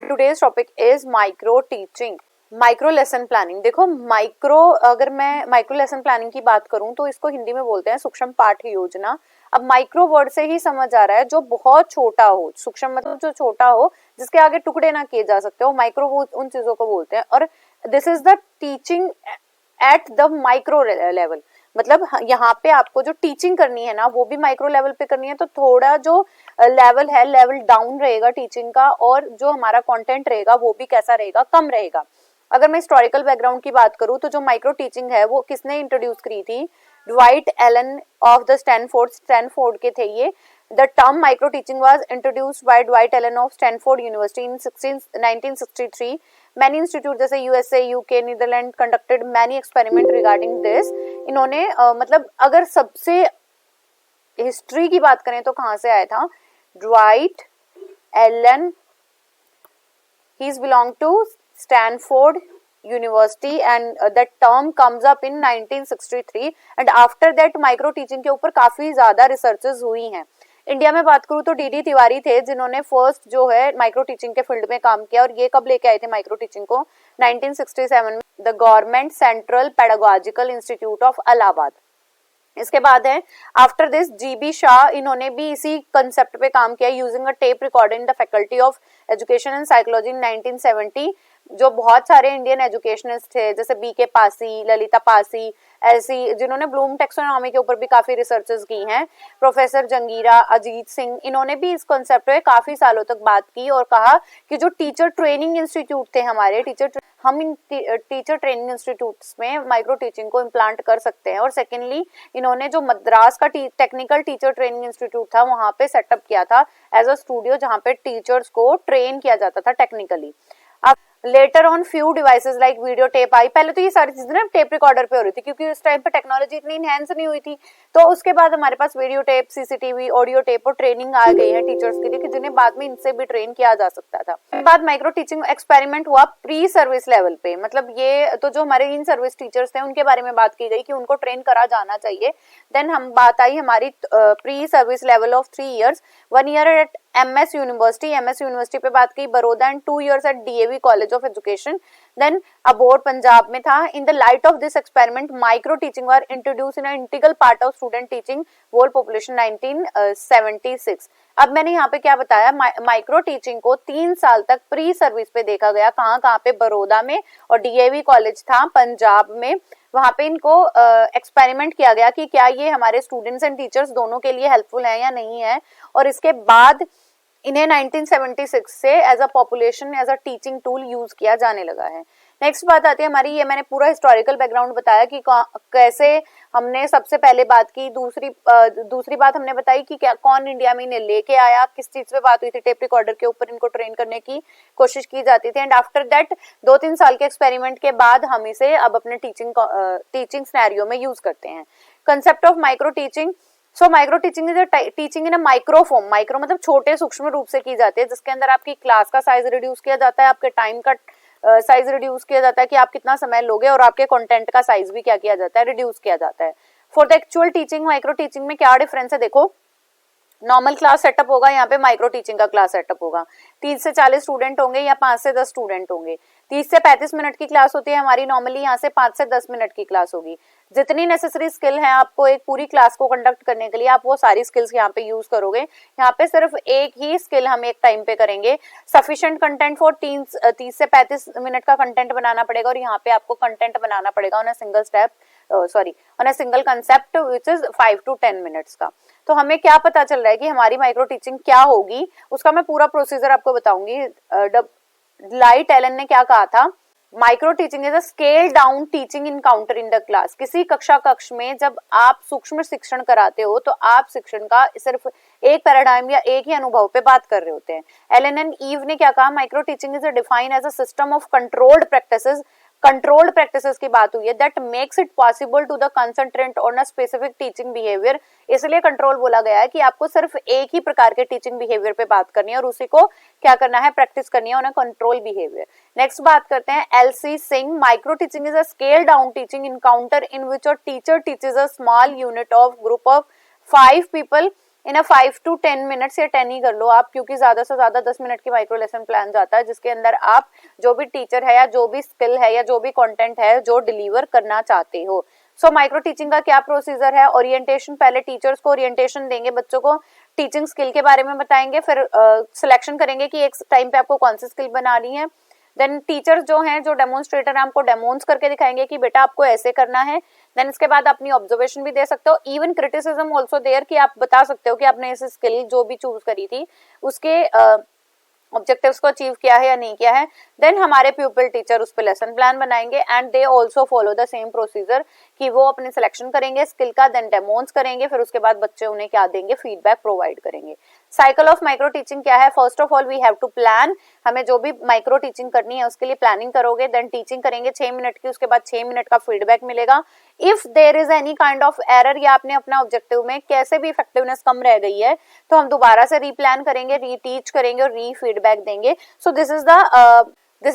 Today's topic is micro teaching. Micro lesson planning. देखो अगर मैं माइक्रो लेसन प्लानिंग की बात करूं तो इसको हिंदी में बोलते हैं सूक्ष्म पाठ योजना. अब माइक्रो वर्ड से ही समझ आ रहा है जो बहुत छोटा हो. सूक्ष्म मतलब जो छोटा हो, जिसके आगे टुकड़े ना किए जा सकते हो. माइक्रो वो उन चीजों को बोलते हैं. और this is the teaching at the micro level. मतलब यहाँ पे आपको जो टीचिंग करनी है ना वो भी माइक्रो लेवल पे करनी है, तो थोड़ा जो लेवल है लेवल डाउन रहेगा टीचिंग का, और जो हमारा कंटेंट रहेगा वो भी कैसा रहेगा, कम रहेगा. अगर मैं हिस्टोरिकल बैकग्राउंड की बात करूं तो जो माइक्रो टीचिंग है वो किसने इंट्रोड्यूस करी थी? Dwight Allen of the Stanford के थे ये. The term micro teaching was introduced by Dwight Allen of Stanford University in 1963. Many institute जैसे USA, UK, Netherland conducted many experiment regarding this. इन्होंने मतलब अगर सबसे हिस्ट्री की बात करें तो कहां से आया था? Dwight Allen, he is belong to Stanford University and that term comes up in 1963 and after that micro teaching के ऊपर काफी ज्यादा रिसर्चेस हुई हैं. इंडिया में बात करूँ तो डीडी तिवारी थे जिन्होंने फर्स्ट जो है माइक्रो टीचिंग के फील्ड में काम किया. और ये कब लेके आए थे माइक्रो टीचिंग को? 1967 में the government central pedagogical institute of Allahabad. इसके बाद है आफ्टर दिस जीबी शाह, इन्होंने भी इसी कंसेप्ट पे काम किया using a tape recorder in the faculty of education and psychology in 1970. जो बहुत सारे इंडियन एजुकेशनिस्ट थे जैसे बीके पासी, ललिता पासी, ऐसी जिन्होंने ब्लूम टेक्सोनॉमी के ऊपर भी काफी रिसर्चेस की हैं. प्रोफेसर जंगीरा, अजीत सिंह, इन्होंने भी इस कॉन्सेप्ट पे काफी सालों तक बात की और कहा कि जो टीचर ट्रेनिंग इंस्टीट्यूट थे हमारे, हम इन टीचर ट्रेनिंग इंस्टीट्यूट्स में माइक्रो टीचिंग को इम्प्लांट कर सकते हैं. और सेकेंडली इन्होंने जो मद्रास का टेक्निकल टीचर ट्रेनिंग इंस्टीट्यूट था वहां पे सेटअप किया था एज अ स्टूडियो जहां पे टीचर्स को ट्रेन किया जाता था technically. Later on few devices like video tape I. पहले तो ये सारी चीजें ना टेप रिकॉर्डर पे हो रही थी क्योंकि उस टाइम पे टेक्नोलॉजी इतनी इनहेंस नहीं हुई थी. तो उसके बाद हमारे पास video tape, CCTV, audio tape और ट्रेनिंग आ गई है टीचर्स के लिए कि जिन्हें बाद में इनसे भी ट्रेन किया जा सकता था. बाद माइक्रो टीचिंग एक्सपेरिमेंट हुआ प्री सर्विस लेवल पे. मतलब ये तो जो हमारे इन सर्विस टीचर्स थे उनके बारे में बात की गई कि उनको ट्रेन करा जाना चाहिए. देन हम बात आई हमारी pre service level of 3 years, 1 year at MS University पे बात की, Baroda and 2 years at DAV college of education. Then अबोर पंजाब में था. In the light of this experiment micro teaching were introduce in a integral part of student teaching world population 1976. अब मैंने यहाँ पे क्या बताया, माइक्रो टीचिंग को 3 साल तक प्री सर्विस पे देखा गया. कहाँ पे? बड़ौदा में, और डीएवी कॉलेज था पंजाब में. वहां पे इनको एक्सपेरिमेंट किया गया कि क्या ये हमारे स्टूडेंट्स एंड टीचर्स दोनों के लिए हेल्पफुल है या नहीं है. और इसके बाद इन्हें 1976 से as a population as a teaching tool use किया जाने लगा है. नेक्स्ट बात आती है हमारी, ये मैंने पूरा हिस्टोरिकल बैकग्राउंड बताया कि कैसे हमने सबसे पहले बात की. दूसरी बात हमने बताई कि क्या कौन इंडिया में इन्हें लेके आया, किस चीज पे बात हुई थी, टेप रिकॉर्डर के ऊपर इनको ट्रेन करने की कोशिश की जाती थी. एंड आफ्टर दैट 2-3 साल के एक्सपेरिमेंट के बाद हम इसे अब अपने टीचिंग सिनेरियो में यूज करते हैं. Concept of micro teaching. So micro teaching is teaching in a micro form. Micro मतलब छोटे सूक्ष्म रूप से की जाती है, जिसके अंदर आपकी क्लास का साइज रिड्यूस किया जाता है, आपके टाइम का साइज रिड्यूस किया जाता है कि आप कितना समय लोगे, और आपके कंटेंट का साइज भी क्या किया जाता है, रिड्यूस किया जाता है. For the actual teaching micro teaching में क्या डिफरेंस है? देखो, नॉर्मल क्लास सेटअप होगा, यहाँ पे माइक्रो टीचिंग का क्लास सेटअप होगा. 30 से 40 स्टूडेंट होंगे या 5 से 10 स्टूडेंट होंगे. 30 से 35 मिनट की क्लास होती है हमारी नॉर्मली, यहाँ से 5 से 10 मिनट की क्लास होगी. जितनी नेसेसरी स्किल है आपको एक पूरी क्लास को कंडक्ट करने के लिए, आप वो सारी स्किल्स यहाँ पे यूज करोगे. यहाँ पे सिर्फ एक ही स्किल हम एक टाइम पे करेंगे. सफिशिएंट कंटेंट फॉर 30 से 35 मिनट का कंटेंट बनाना पड़ेगा, और यहाँ पे आपको कंटेंट बनाना पड़ेगा on a single concept which is 5 to 10 minutes का. तो हमें क्या पता चल रहा है कि हमारी माइक्रो टीचिंग क्या होगी, उसका मैं पूरा प्रोसीजर आपको बताऊंगी. लाइट एलन ने क्या कहा था? Micro teaching is a scale down teaching encounter in the class. किसी कक्ष में जब आप सूक्ष्म शिक्षण कराते हो तो आप शिक्षण का सिर्फ एक पैराडाइम या एक ही अनुभव पे बात कर रहे होते हैं. एलन एंड ईव ने क्या कहा? Micro teaching is defined as a system of controlled practices की बात हुई है that makes it possible to the concentrate on a specific teaching behaviour. इसलिए कंट्रोल बोला गया है कि आपको सिर्फ एक ही प्रकार के टीचिंग बिहेवियर पे बात करनी है और उसी को क्या करना है, प्रैक्टिस करनी है on a control behaviour. Next बात करते हैं LC Singh. Micro teaching is a scale down teaching encounter in which a teacher teaches a small unit of group of 5 people in a 5 to 10 minutes, या 10 ही कर लो आप, क्योंकि ज्यादा से ज्यादा 10 मिनट की माइक्रो लेसन प्लान जाता है, जिसके अंदर आप जो भी टीचर है या जो भी स्किल है या जो भी कंटेंट है जो डिलीवर करना चाहते हो। सो माइक्रो टीचिंग का क्या प्रोसीजर है? ओरिएंटेशन, पहले टीचर्स को ओरिएंटेशन देंगे, बच्चों को टीचिंग स्किल के बारे में बताएंगे, फिर सिलेक्शन करेंगे कि एक टाइम पे आपको कौन सी स्किल बनानी है। देन टीचर्स जो हैं, जो डेमोन्स्ट्रेटर हैं, आपको डेमोन्स करके दिखाएंगे कि बेटा आपको ऐसे करना है। देन इसके बाद अपनी ऑब्जर्वेशन भी दे सकते हो, इवन क्रिटिसिज्म ऑल्सो देयर, कि आप बता सकते हो कि आपने ऐसी स्किल जो भी चूज करी थी उसके ऑब्जेक्टिव्स को अचीव किया है या नहीं किया है। देन हमारे प्यूपिल टीचर उस पर लेसन प्लान बनाएंगे and they also follow the same procedure, कि वो अपने सिलेक्शन करेंगे स्किल का, देन डेमोन्स करेंगे, फिर उसके बाद बच्चे उन्हें क्या देंगे, फीडबैक प्रोवाइड करेंगे। साइकिल ऑफ माइक्रो टीचिंग क्या है? First of all we have to plan, हमें जो भी माइक्रो टीचिंग करनी है उसके लिए प्लानिंग करोगे, देन टीचिंग करेंगे 6 मिनट की, उसके बाद 6 मिनट का फीडबैक मिलेगा। If there is any kind of error, या आपने अपना ऑब्जेक्टिव में कैसे भी इफेक्टिवनेस कम रह गई है, तो हम दोबारा से रीप्लान करेंगे, रीटीच करेंगे और री फीडबैक देंगे। So this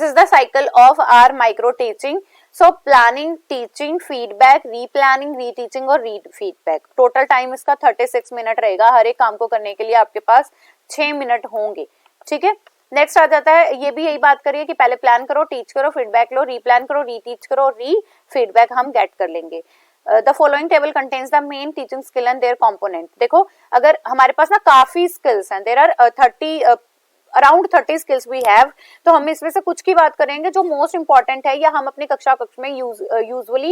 is the cycle of our micro teaching. So planning, teaching, feedback, replanning, reteaching और री फीडबैक। टोटल टाइम इसका 36 मिनट रहेगा। हर एक काम को करने के लिए आपके पास 6 मिनट होंगे। ठीक है, नेक्स्ट आ जाता है, ये भी यही बात करिए कि पहले प्लान करो, टीच करो, फीडबैक लो, रीप्लान करो, रीटीच करो, री फीडबैक हम गेट कर लेंगे। The following table contents the main teaching skill and their component. देखो, अगर हमारे पास ना काफी स्किल्स हैं, there are around 30 skills we have, तो हम इसमें से कुछ की बात करेंगे जो मोस्ट इंपॉर्टेंट है या हम अपनी कक्षा में यूजुअली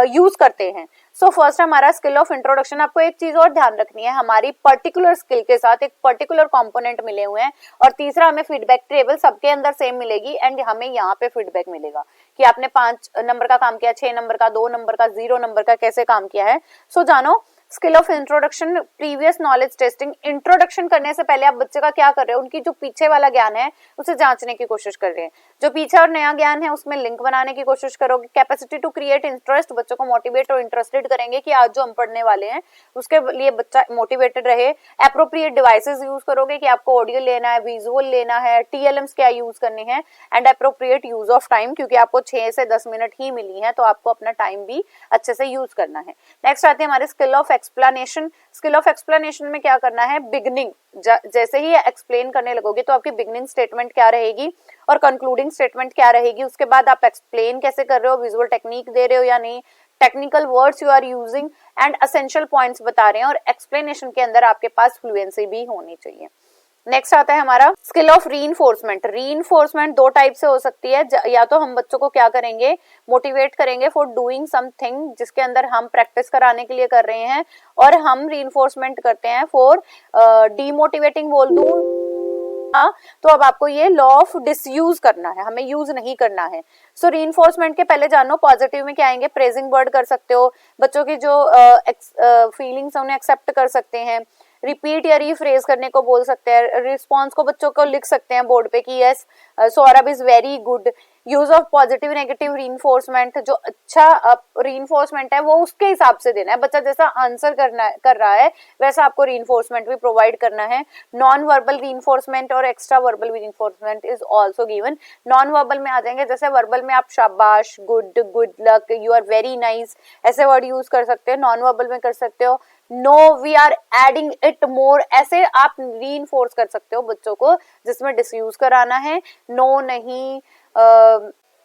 यूज करते हैं। सो फर्स्ट हमारा स्किल ऑफ इंट्रोडक्शन। आपको एक चीज और ध्यान रखनी है, हमारी पर्टिकुलर स्किल के साथ एक पर्टिकुलर कंपोनेंट मिले हुए हैं, और तीसरा हमें फीडबैक टेबल सबके अंदर सेम मिलेगी एंड हमें यहाँ पे फीडबैक मिलेगा कि आपने 5 नंबर का काम किया, 6 नंबर का, 2 नंबर का, 0 नंबर का, कैसे काम किया है। सो जानो, skill of introduction, previous knowledge testing. Introduction करने से पहले आप बच्चे का क्या कर रहे हो, उनकी जो पीछे वाला ज्ञान है उसे जांचने की कोशिश कर रहे हैं। जो पीछे और नया ज्ञान है उसमें लिंक बनाने की कोशिश करोगे। कैपेसिटी टू क्रिएट इंटरेस्ट, बच्चों को मोटिवेट और इंटरेस्टेड करेंगे कि आज जो हम पढ़ने वाले हैं उसके लिए बच्चा मोटिवेटेड रहे। एप्रोप्रिएट डिवाइसेस यूज करोगे कि आपको ऑडियो लेना है, विजुअल लेना है, TLMs क्या यूज करने हैं, and appropriate use of time, क्योंकि आपको 6 से 10 मिनट ही मिली है तो आपको अपना टाइम भी अच्छे से यूज करना है। नेक्स्ट आते हैं हमारे skill of explanation. Skill of explanation में क्या करना है, बिगनिंग, जैसे ही एक्सप्लेन करने लगोगे तो आपकी बिगनिंग स्टेटमेंट क्या रहेगी और कंक्लूडिंग स्टेटमेंट क्या रहेगी, उसके बाद आप एक्सप्लेन कैसे कर रहे हो, विजुअल टेक्निक दे रहे हो या नहीं, technical words you are using and essential points बता रहे हैं, और एक्सप्लेनेशन के अंदर आपके पास फ्लुएंसी भी होनी चाहिए। नेक्स्ट आता है हमारा skill of reinforcement. Reinforcement 2 type से हो सकती है, या तो हम बच्चों को क्या करेंगे, मोटिवेट करेंगे फॉर डूइंग समथिंग जिसके अंदर हम प्रैक्टिस कराने के लिए कर रहे हैं, और हम रीइंफोर्समेंट करते हैं फॉर डीमोटिवेटिंग बोल दूं तो अब आपको ये लॉ ऑफ डिसयूज करना है, हमें यूज नहीं करना है। सो रीइंफोर्समेंट के पहले जानो पॉजिटिव में क्या आएंगे, प्रेजिंग वर्ड कर सकते हो, बच्चों की जो फीलिंग्स उन्हें एक्सेप्ट कर सकते हैं, रिपीट या रीफ्रेज करने को बोल सकते हैं, रिस्पॉन्स को बच्चों को लिख सकते हैं बोर्ड पे कि yes Saurabh is very good. Use of positive negative reinforcement, जो अच्छा रीइंफोर्समेंट है वो उसके हिसाब से देना है, बच्चा जैसा आंसर कर रहा है वैसा आपको रीइंफोर्समेंट भी प्रोवाइड करना है। नॉन वर्बल रीइंफोर्समेंट और extra verbal reinforcement is also given. Non verbal में आ जाएंगे, जैसे वर्बल में आप शाबाश, good, good luck, you are very nice, ऐसे वर्ड यूज कर सकते हो। नॉन वर्बल में कर सकते हो no we are adding it more, ऐसे आप रीइंफोर्स कर सकते हो बच्चों को जिसमें डिसयूज कराना है। नो नहीं,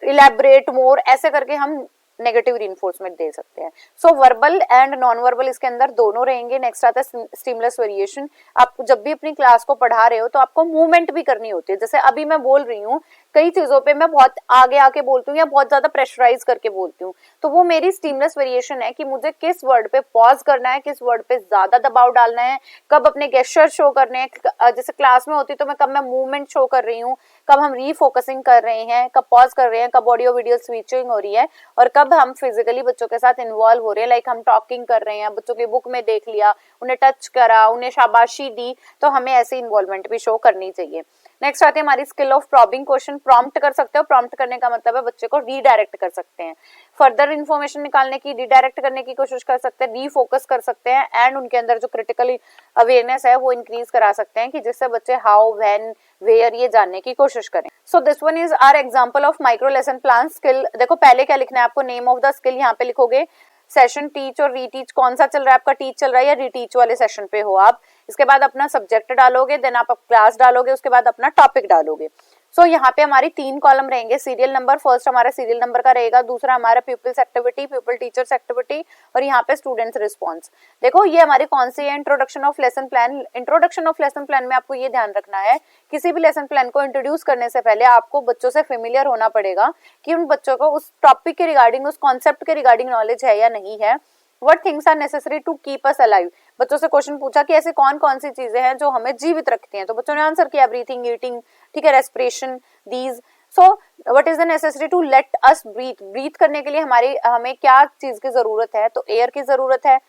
इलैबोरेट मोर, ऐसे करके हम नेगेटिव रीइंफोर्समेंट दे सकते हैं। सो वर्बल एंड नॉन वर्बल इसके अंदर दोनों रहेंगे। नेक्स्ट आता है स्टिमुलस वेरिएशन। आप जब भी अपनी क्लास को पढ़ा रहे हो तो आपको मूवमेंट भी करनी होती है, जैसे अभी मैं बोल रही हूँ, कई चीजों पे मैं बहुत आगे आके बोलती हूँ या बहुत ज्यादा प्रेशराइज करके बोलती हूँ, तो वो मेरी स्टिमुलस वेरिएशन है कि मुझे किस वर्ड पे पॉज करना है, किस वर्ड पे ज्यादा दबाव डालना है, कब अपने गेस्चर शो करने हैं। जैसे क्लास में होती तो मैं कब मैं मूवमेंट शो कर रही हूँ, कब हम रीफोकसिंग कर रहे हैं, कब पॉज कर रहे हैं, कब ऑडियो वीडियो स्विचिंग हो रही है, और कब हम फिजिकली बच्चों के साथ इन्वॉल्व हो रहे हैं, लाइक हम टॉकिंग कर रहे हैं, बच्चों की बुक में देख लिया, उन्हें टच करा, उन्हें शाबाशी दी, तो हमें ऐसी इन्वॉल्वमेंट भी शो करनी चाहिए। नेक्स्ट आती है हमारी skill of probing question. Prompt कर सकते हो, प्रॉम्प्ट करने का मतलब है बच्चे को रीडायरेक्ट कर सकते हैं, फर्दर इन्फॉर्मेशन निकालने की, रीडायरेक्ट करने की कोशिश कर सकते हैं, रीफोकस कर सकते हैं, एंड उनके अंदर जो क्रिटिकल अवेयरनेस है वो इंक्रीज करा सकते हैं कि जिससे बच्चे हाउ, व्हेन, वेयर ये जानने की कोशिश करें। So this one is our example of micro lesson plan skill. देखो पहले क्या लिखना है आपको, नेम ऑफ द स्किल यहाँ पे लिखोगे, सेशन टीच और रीटीच कौन सा चल रहा है आपका, टीच चल रहा है या रीटीच वाले सेशन पे हो आप। इसके बाद अपना सब्जेक्ट डालोगे, देन आप क्लास डालोगे, उसके बाद अपना टॉपिक डालोगे। सो यहाँ पे हमारी 3 कॉलम रहेंगे, सीरियल नंबर, फर्स्ट हमारा सीरियल नंबर का रहेगा, दूसरा हमारा peoples activity, people teachers activity, और यहाँ पे स्टूडेंट्स रिस्पॉन्स। देखो ये हमारी कौन सी है, introduction of lesson plan. Introduction of lesson plan में आपको ये ध्यान रखना है, किसी भी लेसन प्लान को इंट्रोड्यूस करने से पहले आपको बच्चों से फेमिलियर होना पड़ेगा कि उन बच्चों को उस टॉपिक के रिगार्डिंग, उस कॉन्सेप्ट के रिगार्डिंग नॉलेज है या नहीं है। What things are necessary to keep us alive? बच्चों से क्वेश्चन पूछा कि ऐसे कौन कौन सी चीजें हैं जो हमें जीवित रखती हैं, तो बच्चों ने आंसर किया ब्रीथिंग, ईटिंग, ठीक है, respiration, these. So what is the necessary to let us breathe. Breathe करने के लिए हमें क्या चीज की जरूरत है, तो एयर की जरूरत है।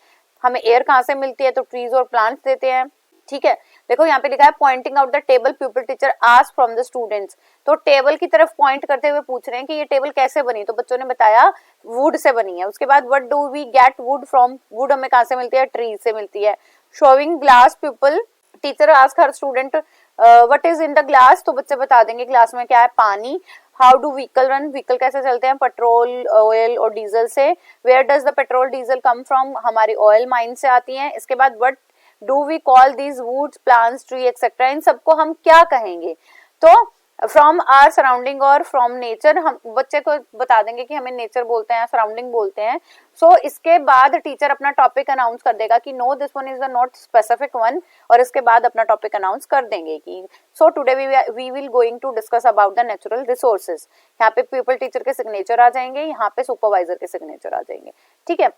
हमें एयर कहाँ से मिलती है, तो ट्रीज और प्लांट्स देते हैं, ठीक है। देखो यहाँ पे लिखा है pointing out the table people teacher asked from the students, तो टेबल की तरफ पॉइंट करते हुए पूछ रहे हैं कि ये टेबल कैसे बनी, तो बच्चों ने बताया वुड से बनी है। उसके बाद what do we get wood from, wood हमें कहाँ से मिलती है, ट्री से मिलती है। Showing glass people teacher asked her student what is in the glass, तो बच्चे बता देंगे ग्लास में क्या है, पानी। How do vehicle run, vehicle कैसे चलते हैं, पेट्रोल, ऑयल और डीजल से। Where does the petrol diesel come from, हमारी ऑयल माइन से आती है। इसके बाद what do we call these woods, plants, tree etcetera, इन सबको हम क्या कहेंगे, तो फ्रॉम आर सराउंडिंग और फ्रॉम नेचर, हम बच्चे को बता देंगे कि हमें नेचर बोलते हैं, सराउंडिंग बोलते हैं। सो इसके बाद टीचर अपना टॉपिक अनाउंस कर देगा कि no this one is the not specific one, और इसके बाद अपना टॉपिक अनाउंस कर देंगे कि so today we will going to discuss about the natural resources. यहाँ पे पीपल टीचर के सिग्नेचर आ जाएंगे, यहाँ पे सुपरवाइजर के सिग्नेचर आ जाएंगे, ठीक है।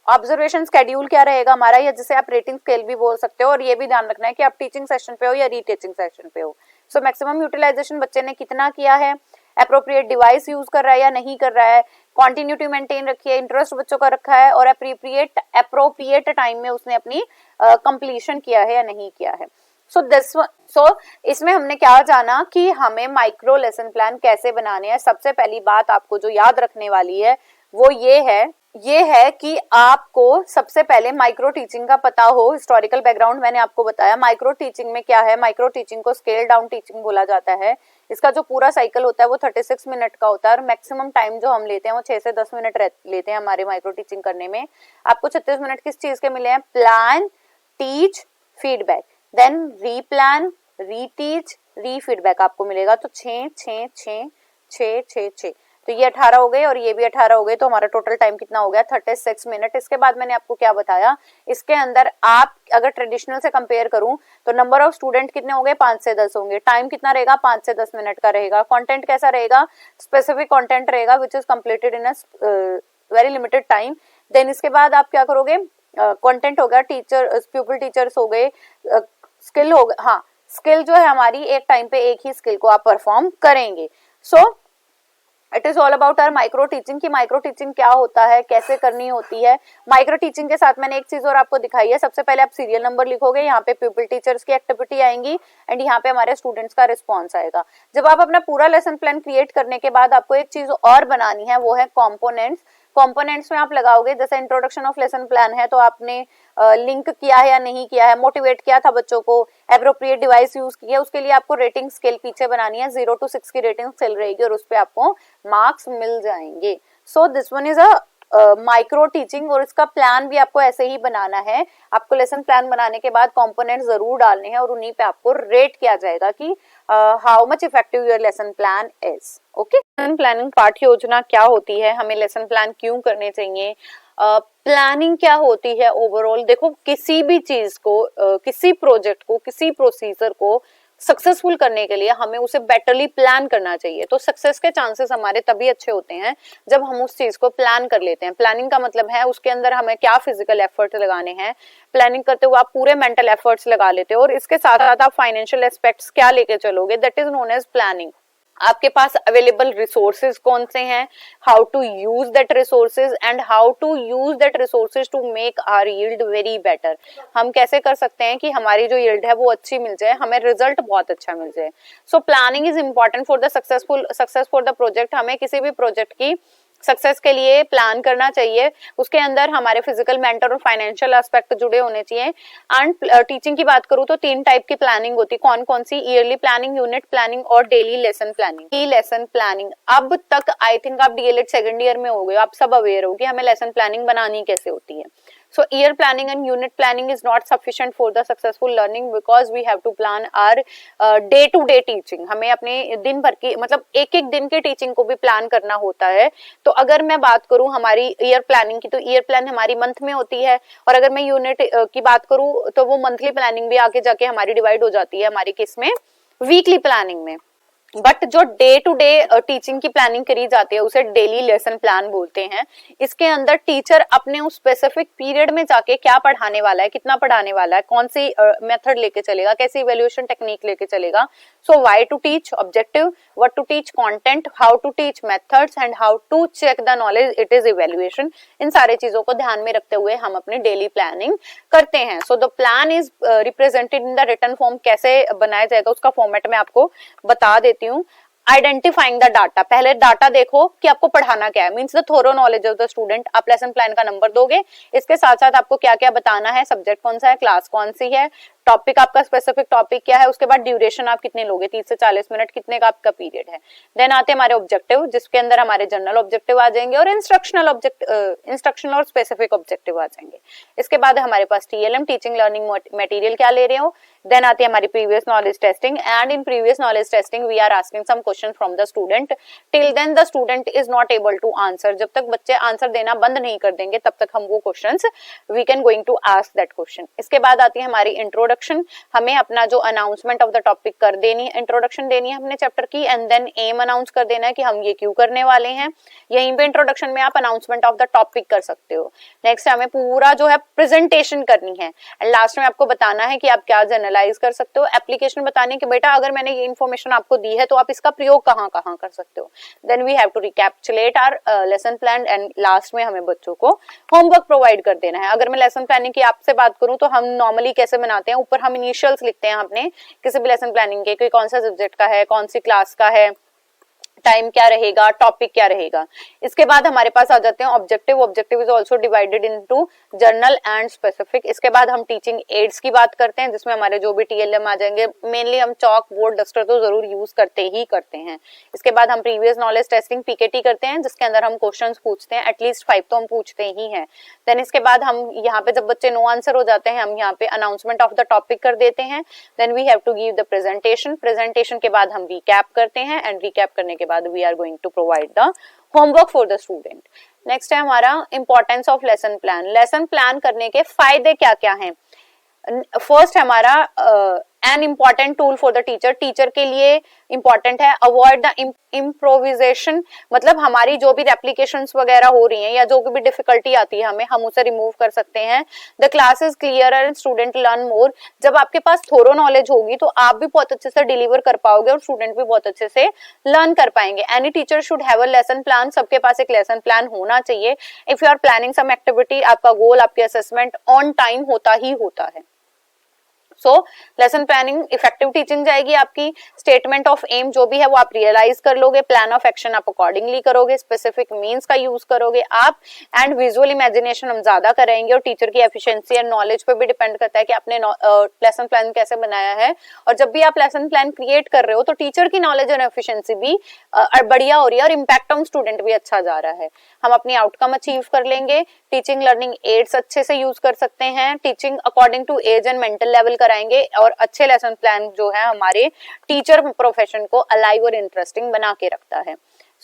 ऑब्जर्वेशन स्केड्यूल क्या रहेगा हमारा, या जिसे आप रेटिंग स्केल भी बोल सकते हो, और ये भी ध्यान रखना है कि आप टीचिंग सेशन पे हो या रीटीचिंग सेशन पे हो। सो मैक्सिमम यूटिलाइजेशन बच्चे ने कितना किया है, एप्रोप्रिएट डिवाइस यूज कर रहा है या नहीं कर रहा है, कॉन्टिन्यूटी मेंटेन रखी है, इंटरेस्ट बच्चों का रखा है, और एप्रोप्रिएट टाइम में उसने अपनी कंप्लीशन किया है या नहीं किया है। सो इसमें हमने क्या जाना कि हमें माइक्रो लेसन प्लान कैसे बनाने हैं। सबसे पहली बात आपको जो याद रखने वाली है वो ये है कि आपको सबसे पहले माइक्रो टीचिंग का पता हो। हिस्टोरिकल बैकग्राउंड मैंने आपको बताया, माइक्रो टीचिंग में क्या है, माइक्रो टीचिंग को स्केल डाउन टीचिंग बोला जाता है। इसका जो पूरा साइकिल होता है वो 36 मिनट का होता है, और मैक्सिमम टाइम जो हम लेते हैं वो 6 से 10 मिनट लेते हैं हमारे माइक्रो टीचिंग करने में। आपको 36 मिनट किस चीज के मिले हैं, plan, teach, feedback, then replan, reteach, refeedback आपको मिलेगा। तो 6 6 6 6 6 6, तो ये 18 हो गए और ये भी 18 हो गए, तो हमारा टोटल टाइम कितना हो गया, 36 मिनट। इसके बाद मैंने आपको क्या बताया, इसके अंदर आप अगर ट्रेडिशनल से कंपेयर करूं तो नंबर ऑफ स्टूडेंट कितने होंगे, 5 से 10 होंगे। टाइम कितना रहेगा, 5 से 10 मिनट का रहेगा। कंटेंट कैसा रहेगा, स्पेसिफिक कंटेंट रहेगा which is completed in a very limited time. Then इसके बाद आप क्या करोगे, कंटेंट हो गया, टीचर प्यूपिल टीचर्स हो गए, स्किल हो गया, हाँ स्किल जो है हमारी एक टाइम पे एक ही स्किल को आप परफॉर्म करेंगे। So it is all about our micro teaching कि माइक्रो टीचिंग क्या होता है, कैसे करनी होती है। माइक्रो टीचिंग के साथ मैंने एक चीज और आपको दिखाई है। सबसे पहले आप सीरियल नंबर लिखोगे, यहाँ पे पीपल टीचर्स की एक्टिविटी आएंगी एंड यहाँ पे हमारे स्टूडेंट्स का रिस्पॉन्स आएगा। जब आप अपना पूरा लेसन प्लान क्रिएट करने के बाद आपको एक चीज और बनानी है, वो है कॉम्पोनेंट्स। कॉम्पोनेंट्स में आप लगाओगे, जैसे इंट्रोडक्शन ऑफ लेसन प्लान है तो आपने लिंक किया है या नहीं किया है, मोटिवेट किया था बच्चों को, एप्रोप्रिएट डिवाइस यूज की है, उसके लिए आपको रेटिंग स्केल पीछे बनानी है, 0 to 6 की रेटिंग स्केल रहेगी और उस पे आपको मार्क्स मिल जाएंगे। सो this one is a micro teaching, और इसका प्लान भी आपको ऐसे ही बनाना है। आपको लेसन प्लान बनाने के बाद कंपोनेंट जरूर डालने हैं और उन्हीं पे आपको रेट किया जाएगा कि how much effective your lesson plan is. Okay, lesson planning पाठ्य योजना क्या होती है, हमें लेसन प्लान क्यों करने चाहिए, प्लानिंग क्या होती है ओवरऑल। देखो किसी भी चीज को, किसी प्रोजेक्ट को, किसी प्रोसीजर को सक्सेसफुल करने के लिए हमें उसे बेटरली प्लान करना चाहिए। तो सक्सेस के चांसेस हमारे तभी अच्छे होते हैं जब हम उस चीज को प्लान कर लेते हैं। प्लानिंग का मतलब है उसके अंदर हमें क्या फिजिकल एफर्ट लगाने हैं, प्लानिंग करते हुए आप पूरे मेंटल एफर्ट्स लगा लेते हो, और इसके साथ साथ आप फाइनेंशियल एस्पेक्ट्स क्या लेके चलोगे, that is known as planning. आपके पास अवेलेबल रिसोर्सेज कौन से हैं, how to use that resources and how to use that resources to make our yield very better. हम कैसे कर सकते हैं कि हमारी जो यील्ड है वो अच्छी मिल जाए, हमें रिजल्ट बहुत अच्छा मिल जाए। So planning is important for the success for the project. हमें किसी भी प्रोजेक्ट की सक्सेस के लिए प्लान करना चाहिए, उसके अंदर हमारे फिजिकल, मेंटल और फाइनेंशियल एस्पेक्ट जुड़े होने चाहिए। एंड टीचिंग की बात करूँ तो 3 टाइप की प्लानिंग होती है। कौन कौन सी? ईयरली प्लानिंग, यूनिट प्लानिंग और डेली लेसन प्लानिंग। की लेसन प्लानिंग, अब तक आई थिंक आप डीएलएड सेकंड ईयर में हो गए, आप सब अवेयर हो कि हमें लेसन प्लानिंग बनानी कैसे होती है। So year planning and unit planning is not sufficient for the successful learning because we have to plan our day to day teaching. हमें अपने दिन भर की मतलब एक एक दिन की टीचिंग को भी प्लान करना होता है। तो अगर मैं बात करूं हमारी ईयर प्लानिंग की, तो ईयर प्लान हमारी मंथ में होती है, और अगर मैं यूनिट की बात करूं तो वो मंथली प्लानिंग भी आगे जाके हमारी डिवाइड हो जाती है हमारी किस में? वीकली प्लानिंग में। बट जो डे टू डे टीचिंग की प्लानिंग करी जाती है उसे डेली लेसन प्लान बोलते हैं। इसके अंदर टीचर अपने उस स्पेसिफिक पीरियड में जाके क्या पढ़ाने वाला है, कितना पढ़ाने वाला है, कौन सी मेथड लेके चलेगा, कैसी इवैल्यूएशन टेक्निक लेके चलेगा। So why to teach, objective, what to teach, content, how to teach, methods and how to check the knowledge, it is evaluation. इन सारे चीजों को ध्यान में रखते हुए हम अपनी डेली प्लानिंग करते हैं। So the plan is represented in the written form. कैसे बनाया जाएगा उसका फॉर्मेट मैं आपको बता देती हूँ। आइडेंटिफाइंग द डाटा, पहले डाटा देखो कि आपको पढ़ाना क्या है, means the thorough knowledge of the student. आप लेसन प्लान का नंबर दोगे, इसके साथ साथ आपको क्या क्या बताना है, सब्जेक्ट कौन सा है, क्लास कौन सी है, टॉपिक आपका स्पेसिफिक टॉपिक क्या है, उसके बाद ड्यूरेशन आप कितने लोगे, 30 से 40 मिनट, कितने का आपका पीरियड है। देन आते हमारे ऑब्जेक्टिव, जिसके अंदर हमारे जनरल ऑब्जेक्टिव आ जाएंगे और इंस्ट्रक्शनल और स्पेसिफिक ऑब्जेक्टिव आ जाएंगे। इसके बाद हमारे पास टीएलएम, टीचिंग लर्निंग मटेरियल क्या ले रहे हो। देन आती है हमारी previous knowledge testing, and in previous knowledge testing we are asking some question from the student. Till then the student is not able to answer, जब तक बच्चे आंसर देना बंद नहीं कर देंगे तब तक हम वो questions we can going to ask that question. इसके बाद आती है हमारी इंट्रोडक्शन, हमें अपना जो अनाउंसमेंट ऑफ द टॉपिक कर देनी है, इंट्रोडक्शन देनी है अपने चैप्टर की, एंड देन एम अनाउंस कर देना है कि हम ये क्यों करने वाले हैं। यहीं पे इंट्रोडक्शन में आप अनाउंसमेंट ऑफ द टॉपिक कर सकते हो। नेक्स्ट हमें पूरा जो है प्रेजेंटेशन करनी है, एंड लास्ट में आपको बताना है कि आप क्या जनरलाइज कर सकते हो, एप्लीकेशन बताने कि बेटा अगर मैंने ये इन्फॉर्मेशन आपको दी है तो आप इसका प्रयोग कहाँ कहाँ कर सकते हो। Then we have to recapitulate our lesson plan, and last में हमें बच्चों को होमवर्क प्रोवाइड कर देना है। अगर मैं लेसन प्लानिंग की आपसे बात करूं तो हम नॉर्मली कैसे बनाते हैं, ऊपर हम इनिशियल्स लिखते हैं अपने किसी भी लेसन प्लानिंग के, कि कौन सा सब्जेक्ट का है, कौन सी क्लास का है, टाइम क्या रहेगा, टॉपिक क्या रहेगा। इसके बाद हमारे पास आ जाते हैं objective. Objective is also divided into general and specific. इसके बाद हम टीचिंग एड्स की बात करते हैं, जिसमें हमारे जो भी टीएलएम आ जाएंगे, मेनली हम चॉक, बोर्ड, डस्टर तो जरूर यूज करते हैं। इसके बाद हम प्रीवियस नॉलेज टेस्टिंग पीकेटी करते हैं, जिसके अंदर हम क्वेश्चंस पूछते हैं, एटलीस्ट 5 तो हम पूछते ही हैं। देन इसके बाद हम यहाँ पे जब बच्चे नो आंसर हो जाते हैं, हम यहाँ पे अनाउंसमेंट ऑफ द टॉपिक कर देते हैं। Then we have to give the presentation. Presentation के बाद हम रिकैप करते हैं, एंड रिकैप करने के बाद we are going to provide the homework for the student. Next है हमारा importance of lesson plan. Lesson plan करने के फायदे क्या क्या हैं। फर्स्ट हमारा an important tool for the teacher, teacher के लिए इंपॉर्टेंट है। अवॉइड द इम्प्रोविजेशन, मतलब हमारी जो भी रेप्लिकेशंस वगैरह हो रही हैं या जो भी डिफिकल्टी आती है हमें, हम उसे रिमूव कर सकते हैं। The class is clear and student learn more, जब आपके पास थोरो नॉलेज होगी तो आप भी बहुत अच्छे से डिलीवर कर पाओगे और स्टूडेंट भी बहुत अच्छे से लर्न कर पाएंगे। Any teacher should have a lesson plan, सबके पास एक लेसन प्लान होना चाहिए। If you are planning some activity, आपका गोल, आपके असेसमेंट ऑन टाइम होता ही होता है। So lesson planning effective teaching जाएगी आपकी। स्टेटमेंट ऑफ एम जो भी है वो आप रियलाइज कर लोगे, प्लान ऑफ एक्शन आप अकॉर्डिंगली करोगे, स्पेसिफिक मीन्स का यूज करोगे आप, एंड विजुअल इमेजिनेशन हम ज्यादा करेंगे। और टीचर की एफिशिएंसी एंड नॉलेज पे भी डिपेंड करता है कि आपने लेसन प्लान कैसे बनाया है। और जब भी आप लेसन प्लान क्रिएट कर रहे हो तो टीचर की नॉलेज और एफिशिएंसी भी बढ़िया हो रही है और इम्पैक्ट ऑन स्टूडेंट भी अच्छा जा रहा है। हम अपनी आउटकम अचीव कर लेंगे। टीचिंग लर्निंग एड्स अच्छे से यूज कर सकते हैं। Teaching according to age and mental level कराएंगे, और अच्छे लेसन प्लान जो है हमारे टीचर प्रोफेशन को अलाइव और इंटरेस्टिंग बना के रखता है।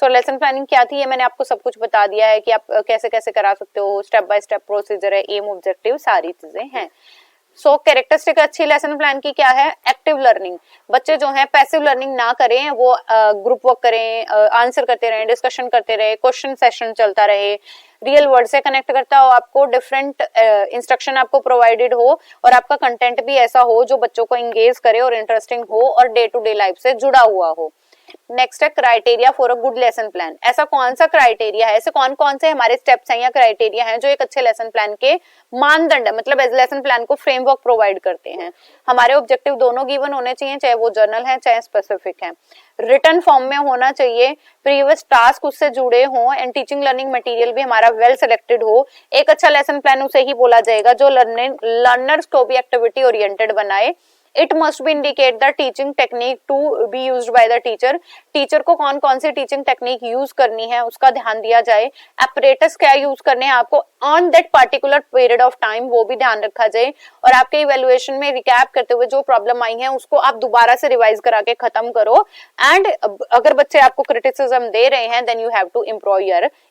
सो लेसन प्लानिंग क्या थी, ये मैंने आपको सब कुछ बता दिया है कि आप कैसे कैसे करा सकते हो, स्टेप बाय स्टेप प्रोसीजर है, एम, ऑब्जेक्टिव, सारी चीजें हैं। सो कैरेक्टरिस्टिक अच्छी लेसन प्लान की क्या है, एक्टिव लर्निंग। बच्चे जो है पैसिव लर्निंग ना करें, वो ग्रुप वर्क करें, आंसर करते रहे, डिस्कशन करते रहे, क्वेश्चन सेशन चलता रहे, रियल वर्ल्ड से कनेक्ट करता हो आपको, डिफरेंट इंस्ट्रक्शन आपको प्रोवाइडेड हो, और आपका कंटेंट भी ऐसा हो जो बच्चों को एंगेज करे और इंटरेस्टिंग हो और डे टू डे लाइफ से जुड़ा हुआ हो। नेक्स्ट है criteria for a good lesson plan. ऐसा कौन सा क्राइटेरिया है, ऐसे कौन कौन से हमारे स्टेप्स हैं या क्राइटेरिया हैं जो एक अच्छे लेसन प्लान के मानदंड है, मतलब लेसन प्लान को फ्रेमवर्क प्रोवाइड करते हैं। हमारे ऑब्जेक्टिव दोनों गिवन होने चाहिए, चाहे वो जर्नल है चाहे स्पेसिफिक है, रिटन फॉर्म में होना चाहिए, प्रीवियस टास्क उससे जुड़े हों एंड टीचिंग लर्निंग मटेरियल भी हमारा वेल सिलेक्टेड हो। एक अच्छा लेसन प्लान उसे ही बोला जाएगा जो लर्नर्स को भी एक्टिविटी ओरिएंटेड बनाए। It must be indicate the teaching technique to be used by the teacher. Teacher को कौन कौन सी टीचिंग टेक्निक यूज करनी है उसका ध्यान दिया जाए। एपरेटस क्या यूज करने हैं आपको on that particular period of time, वो भी ध्यान रखा जाए। और आपके इवैल्यूएशन में रिकैप करते हुए जो प्रॉब्लम आई है उसको आप दोबारा से रिवाइज करा के खत्म करो। एंड अगर बच्चे आपको क्रिटिसिज्म दे रहे हैं then you have to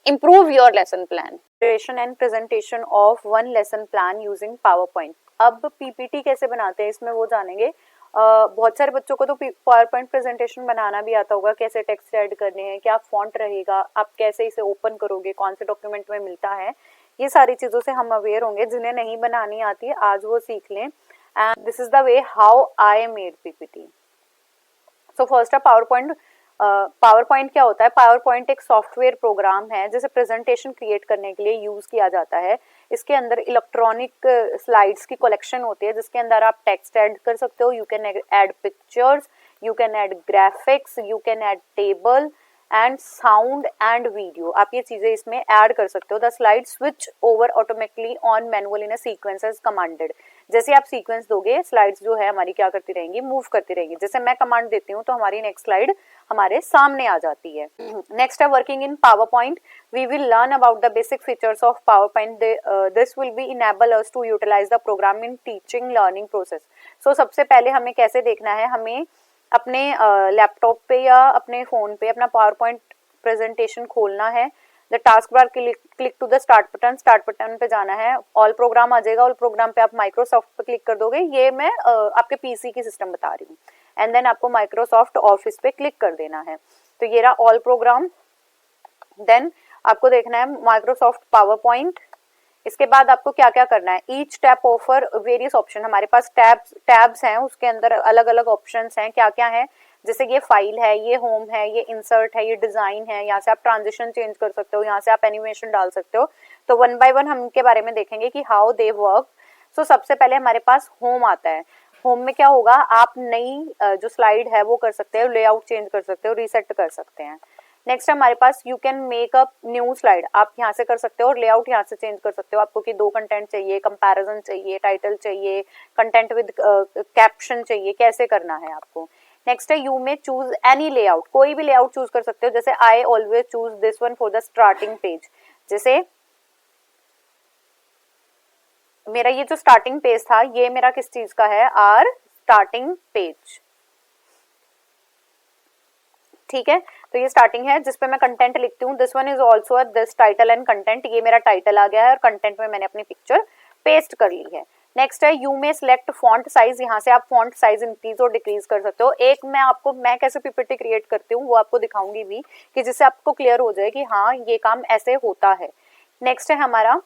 improve your lesson plan. Preparation and presentation of one lesson plan using PowerPoint. अब पीपीटी कैसे बनाते हैं इसमें वो जानेंगे। बहुत सारे बच्चों को तो पावर पॉइंट प्रेजेंटेशन बनाना भी आता होगा, कैसे टेक्स्ट ऐड करने हैं, क्या फॉन्ट रहेगा, आप कैसे इसे ओपन करोगे, कौन से डॉक्यूमेंट में मिलता है, ये सारी चीज़ों से हम अवेयर होंगे। जिन्हें नहीं बनानी आती है आज वो सीख लें। And this is the way how I made PPT. So first power point. Power point क्या होता है? पावर पॉइंट एक सॉफ्टवेयर प्रोग्राम है जिसे प्रेजेंटेशन क्रिएट करने के लिए यूज किया जाता है। इसके अंदर इलेक्ट्रॉनिक स्लाइड्स की कलेक्शन होती है जिसके अंदर आप टेक्स्ट ऐड कर सकते हो, you can add pictures, you can add graphics, you can add table and sound and video. आप ये चीजें इसमें ऐड कर सकते हो। The slide switch over automatically on manual in a sequence as commanded. जैसे आप सीक्वेंस दोगे स्लाइड्स जो है हमारी क्या करती रहेंगी, मूव करती रहेंगी। जैसे मैं कमांड देती हूँ तो हमारी नेक्स्ट स्लाइड हमारे सामने आ जाती है। नेक्स्ट है working in power point. We will learn about the basic features of power point. This will be enable us to utilize the program in teaching learning process. So सबसे पहले हमें कैसे देखना है, हमें अपने लैपटॉप पे या अपने फोन पे अपना पावर पॉइंट प्रेजेंटेशन खोलना है। The task bar click to the start button, start button पे जाना है, ऑल प्रोग्राम आ जाएगा। ऑल प्रोग्राम पे आप माइक्रोसॉफ्ट पे क्लिक कर दोगे। ये मैं आपके पीसी की सिस्टम बता रही हूँ। एंड देन आपको माइक्रोसॉफ्ट ऑफिस पे क्लिक कर देना है। तो ये रहा ऑल प्रोग्राम। देन आपको देखना है माइक्रोसॉफ्ट पावर पॉइंट। इसके बाद आपको क्या क्या करना है, each tab offer various option. हमारे पास टैब्स हैं, उसके अंदर अलग अलग ऑप्शंस हैं। क्या क्या है, जैसे ये फाइल है, ये होम है, ये इंसर्ट है, ये डिजाइन है। यहाँ से आप ट्रांजिशन चेंज कर सकते हो, यहाँ से आप एनिमेशन डाल सकते हो। तो वन बाय वन हम इनके बारे में देखेंगे कि हाउ दे वर्क। सो सबसे पहले हमारे पास होम आता है। होम में क्या होगा, आप नई जो स्लाइड है वो कर सकते हो, लेआउट चेंज कर सकते हो, रीसेट कर सकते हैं। नेक्स्ट हमारे पास you can make up new slide. आप यहाँ से कर सकते हो और लेआउट यहाँ से चेंज कर सकते हो। आपको कि 2 कंटेंट चाहिए, कंपैरिजन चाहिए, टाइटल चाहिए, कंटेंट विद कैप्शन चाहिए, कैसे करना है आपको। नेक्स्ट है you may choose any layout. कोई भी लेआउट चूज कर सकते हो। जैसे I always choose this one for the starting page. जैसे मेरा ये जो स्टार्टिंग पेज था ये मेरा किस चीज का है, आर स्टार्टिंग पेज। ठीक है, तो ये स्टार्टिंग है जिसपे मैं कंटेंट लिखती हूँ। This one is also this title and content. ये मेरा टाइटल आ गया है और कंटेंट में मैंने अपनी पिक्चर पेस्ट कर ली है। नेक्स्ट है you may select font size. यहाँ से आप फॉन्ट साइज इंक्रीज और डिक्रीज कर सकते हो। एक मैं कैसे पीपीटी क्रिएट करती हूँ वो आपको दिखाऊंगी भी, कि जिससे आपको क्लियर हो जाए कि हाँ ये काम ऐसे होता है। नेक्स्ट है हमारा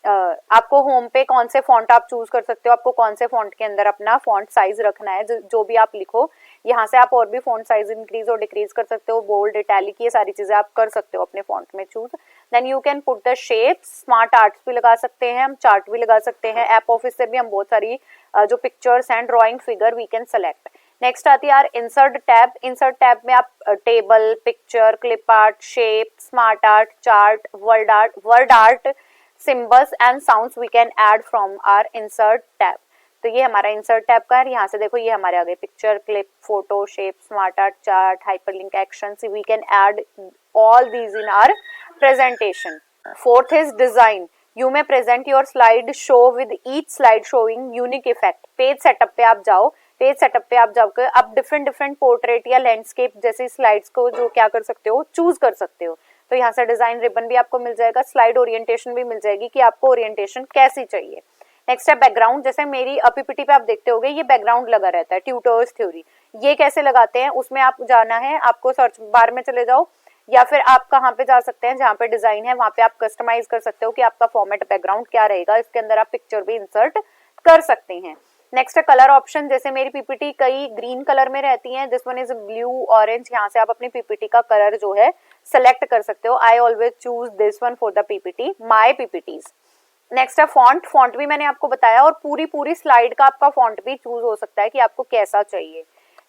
आपको होम पे कौन से फॉन्ट आप चूज कर सकते हो, आपको कौन से फॉन्ट के अंदर अपना फॉन्ट साइज रखना है, जो भी आप लिखो। यहाँ से आप और भी फॉन्ट साइज इंक्रीज और डिक्रीज कर सकते हो, बोल्ड, इटैलिक, ये सारी चीजें आप कर सकते हो अपने फॉन्ट में choose. Then you can put the shapes. Smart arts भी लगा सकते हैं हम, चार्ट भी लगा सकते हैं। ऐप ऑफिस से भी हम बहुत सारी जो pictures and drawing figure we can select. Next आती है यार इंसर्ट टैब। इंसर्ट टैब में आप table, picture, clip art, shape, smart art, chart, word art, symbols and sounds we can add from our insert tab. तो ये हमारा insert tab का है। यहाँ से देखो ये हमारे आगे picture, clip, photo, shape, smart art, chart, hyperlink, action, we can add all these in our presentation. Fourth is design. You may present your slide show with each slide showing unique effect. Page setup पे आप जाओ, page setup पे आप जाकर आप different portrait या landscape जैसी slides को जो क्या कर सकते हो, चूज कर सकते हो। तो यहाँ से डिजाइन रिबन भी आपको मिल जाएगा, स्लाइड ओरिएंटेशन भी मिल जाएगी कि आपको ओरिएंटेशन कैसी चाहिए। नेक्स्ट है बैकग्राउंड। जैसे मेरी पीपीटी पे आप देखते होगे ये बैकग्राउंड लगा रहता है, ट्यूटर्स थ्योरी। ये कैसे लगाते हैं उसमें आप जाना है, आपको सर्च बार में चले जाओ या फिर आप कहाँ पे जा सकते हैं जहाँ पे डिजाइन है वहां पे आप कस्टमाइज कर सकते हो कि आपका फॉर्मेट बैकग्राउंड क्या रहेगा। इसके अंदर आप पिक्चर भी इंसर्ट कर सकते हैं। नेक्स्ट है कलर ऑप्शन, जैसे मेरी पीपीटी कई ग्रीन कलर में रहती है, this one is blue orange, यहाँ से आप अपनी पीपीटी का कलर जो है सेलेक्ट कर सकते हो। I always choose this one for the PPT, my PPTs. Next है फॉन्ट, फॉन्ट भी मैंने आपको बताया, और पूरी स्लाइड का आपका फॉन्ट भी चूज हो सकता है कि आपको कैसा चाहिए।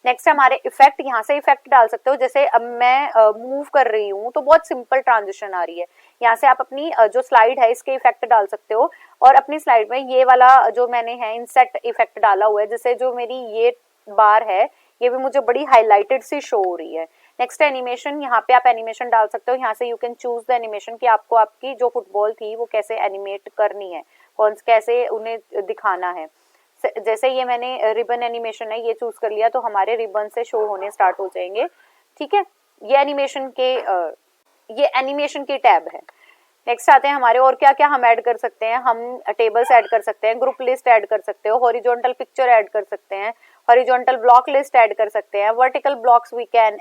नेक्स्ट है हमारे इफेक्ट, यहाँ से इफेक्ट डाल सकते हो, जैसे अब मैं मूव कर रही हूँ तो बहुत सिंपल ट्रांजिशन आ रही है, यहाँ से आप अपनी जो स्लाइड है इसके इफेक्ट डाल सकते हो। और अपनी स्लाइड में ये वाला जो मैंने है इंसेट इफेक्ट डाला हुआ है, जिससे जो मेरी ये बार है ये भी मुझे बड़ी हाईलाइटेड सी शो हो रही है। नेक्स्ट एनिमेशन, यहाँ पे आप एनिमेशन डाल सकते हो, यहाँ से you can choose the animation कि आपको आपकी जो फुटबॉल थी वो कैसे एनिमेट करनी है, कौन कैसे उन्हें दिखाना है। जैसे ये मैंने रिबन एनिमेशन है ये चूज कर लिया तो हमारे रिबन से शो होने स्टार्ट हो जाएंगे, ठीक है। ये एनिमेशन की टैब है। नेक्स्ट आते हैं हमारे और क्या क्या हम ऐड कर सकते हैं, हम टेबल्स ऐड कर सकते हैं, ग्रुप लिस्ट ऐड कर सकते हो, हॉरिजॉन्टल पिक्चर ऐड कर सकते हैं, हॉरिजॉन्टल ब्लॉक लिस्ट ऐड कर सकते हैं, vertical blocks we can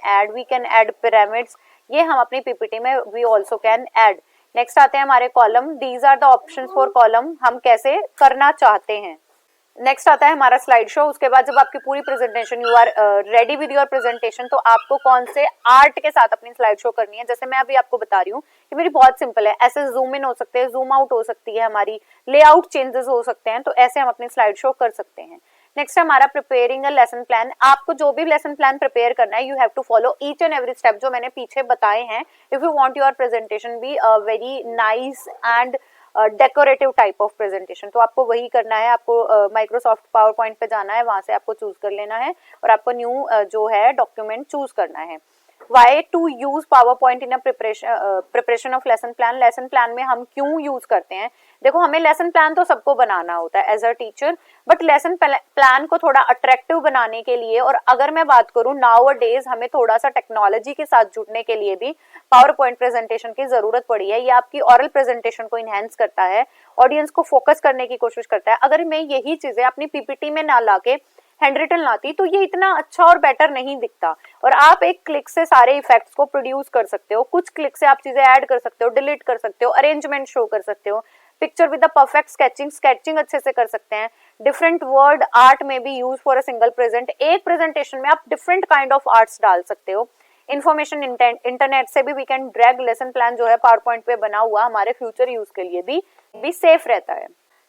add pyramids, ये हम अपनी पीपीटी में we also can add. Next आते हैं हमारे column, these are the options for column, हम कैसे करना चाहते हैं। नेक्स्ट आता है हमारा स्लाइड शो, उसके बाद जब आपकी पूरी presentation you are ready with your presentation, तो आपको कौन से आर्ट के साथ अपनी स्लाइड शो करनी है। जैसे मैं अभी आपको बता रही हूँ कि मेरी बहुत सिंपल है, ऐसे जूम इन हो सकते हैं, जूम आउट हो सकती है, हमारी लेआउट चेंजेस हो सकते हैं, तो ऐसे हम अपनी स्लाइड शो कर सकते हैं। नेक्स्ट हमारा प्रिपेयरिंग अ लेसन प्लान, आपको जो भी लेसन प्लान प्रिपेयर करना है you have to follow each and every step जो मैंने पीछे बताए हैं, if you want your presentation be very nice and decorative type of presentation, तो आपको वही करना है। आपको माइक्रोसॉफ्ट पावर पॉइंट पे जाना है, वहां से आपको चूज कर लेना है और आपको न्यू जो है डॉक्यूमेंट चूज करना है। Why to use power point in preparation of lesson plan, lesson plan में हम क्यों यूज करते हैं। देखो हमें लेसन प्लान तो सबको बनाना होता है as a teacher, but lesson plan को थोड़ा अट्रैक्टिव बनाने के लिए, और अगर मैं बात करूं नाउ अ डेज हमें थोड़ा सा टेक्नोलॉजी के साथ जुड़ने के लिए भी पावर पॉइंट प्रेजेंटेशन की जरूरत पड़ी है। ये आपकी ओरल प्रेजेंटेशन को इनहेंस करता है, ऑडियंस को फोकस करने की कोशिश करता है। अगर मैं यही चीजें अपनी पीपीटी में ना लाके हैंड रिटन लाती तो ये इतना अच्छा और बेटर नहीं दिखता। और आप एक क्लिक से सारे इफेक्ट्स को प्रोड्यूस कर सकते हो, कुछ क्लिक से आप चीजें ऐड कर सकते हो, डिलीट कर सकते हो, अरेंजमेंट शो कर सकते हो, picture with the perfect sketching अच्छे से कर सकते हैं। डिफरेंट वर्ड आर्ट में भी use for a single present, एक प्रेजेंटेशन में आप डिफरेंट काइंड ऑफ आर्ट्स डाल सकते हो। इन्फॉर्मेशन इंटरनेट से भी we can drag lesson plan जो है पावर पॉइंट पे बना हुआ हमारे फ्यूचर यूज के लिए भी सेफ रहता है।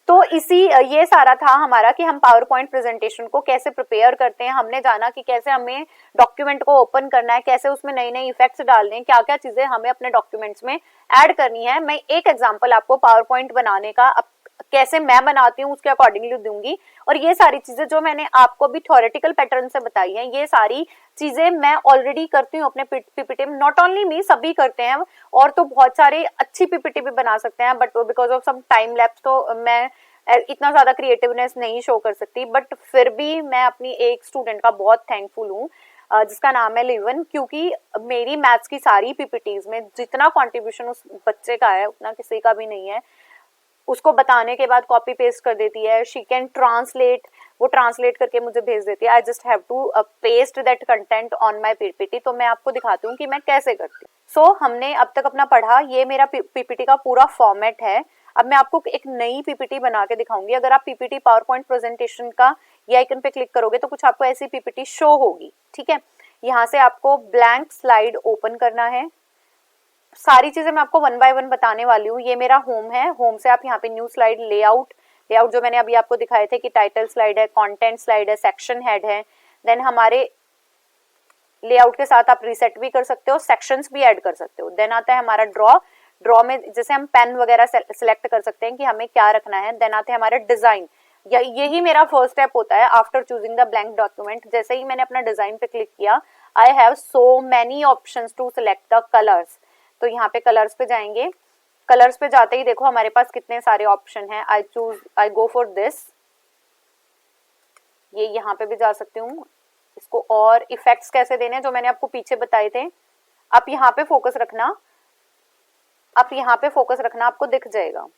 तो ये सारा था हमारा कि हम पावर पॉइंट प्रेजेंटेशन को कैसे प्रिपेयर करते हैं। हमने जाना कि कैसे हमें डॉक्यूमेंट को ओपन करना है, कैसे उसमें नई नई इफेक्ट्स डालने हैं, क्या क्या चीजें हमें अपने डॉक्यूमेंट्स में ऐड करनी है। मैं एक एग्जांपल आपको पावर पॉइंट बनाने का कैसे मैं बनाती हूँ उसके अकॉर्डिंगली दूंगी, और ये सारी चीजें जो मैंने आपको भी थ्योरेटिकल पैटर्न से बताई हैं, ये सारी चीजें मैं ऑलरेडी करती हूँ अपने पीपीटी में। नॉट ओनली मी, सभी करते हैं, और तो बहुत सारे अच्छी पीपीटी भी बना सकते हैं, but because of some time lapse तो मैं इतना ज्यादा क्रिएटिवनेस नहीं शो कर सकती। बट फिर भी मैं अपनी एक स्टूडेंट का बहुत थैंकफुल हूँ जिसका नाम है लिवन, क्योंकि मेरी मैथ्स की सारी पीपीटीज में जितना कंट्रीब्यूशन उस बच्चे का है उतना किसी का भी नहीं है। उसको बताने के बाद कॉपी पेस्ट कर देती है, शी कैन ट्रांसलेट, वो ट्रांसलेट करके मुझे भेज देती है। I just have to paste that content on my PPT. तो मैं आपको दिखाती हूँ कि मैं कैसे करती हूँ। सो हमने अब तक अपना पढ़ा, ये मेरा पीपीटी का पूरा फॉर्मेट है। अब मैं आपको एक नई पीपीटी बना के दिखाऊंगी। अगर आप पीपीटी पावर पॉइंट प्रेजेंटेशन का ये आइकन पे क्लिक करोगे तो कुछ आपको ऐसी पीपीटी शो होगी, ठीक है। यहाँ से आपको ब्लैंक स्लाइड ओपन करना है। सारी चीजें मैं आपको वन बाय वन बताने वाली हूँ। ये मेरा होम है, होम से आप यहाँ पे न्यू स्लाइड, लेआउट जो मैंने अभी आपको दिखाए थे कि टाइटल स्लाइड है, कंटेंट स्लाइड है, सेक्शन हेड है। देन हमारे लेआउट के साथ आप रीसेट भी कर सकते हो, सेक्शंस भी ऐड कर सकते हो। देन आता है हमारा ड्रॉ में जैसे हम पेन वगैरह सिलेक्ट कर सकते हैं कि हमें क्या रखना है। देन आते हैं हमारे डिजाइन, यही मेरा फर्स्ट स्टेप होता है after choosing the blank document. जैसे ही मैंने अपना डिजाइन पे क्लिक किया, I have so many options to select the colours. तो यहाँ पे कलर्स पे जाएंगे, कलर्स पे जाते ही देखो हमारे पास कितने सारे ऑप्शन हैं। आई गो फॉर दिस, ये यहाँ पे भी जा सकती हूँ। इसको और इफेक्ट्स कैसे देने जो मैंने आपको पीछे बताए थे, आप यहाँ पे फोकस रखना, आपको दिख जाएगा।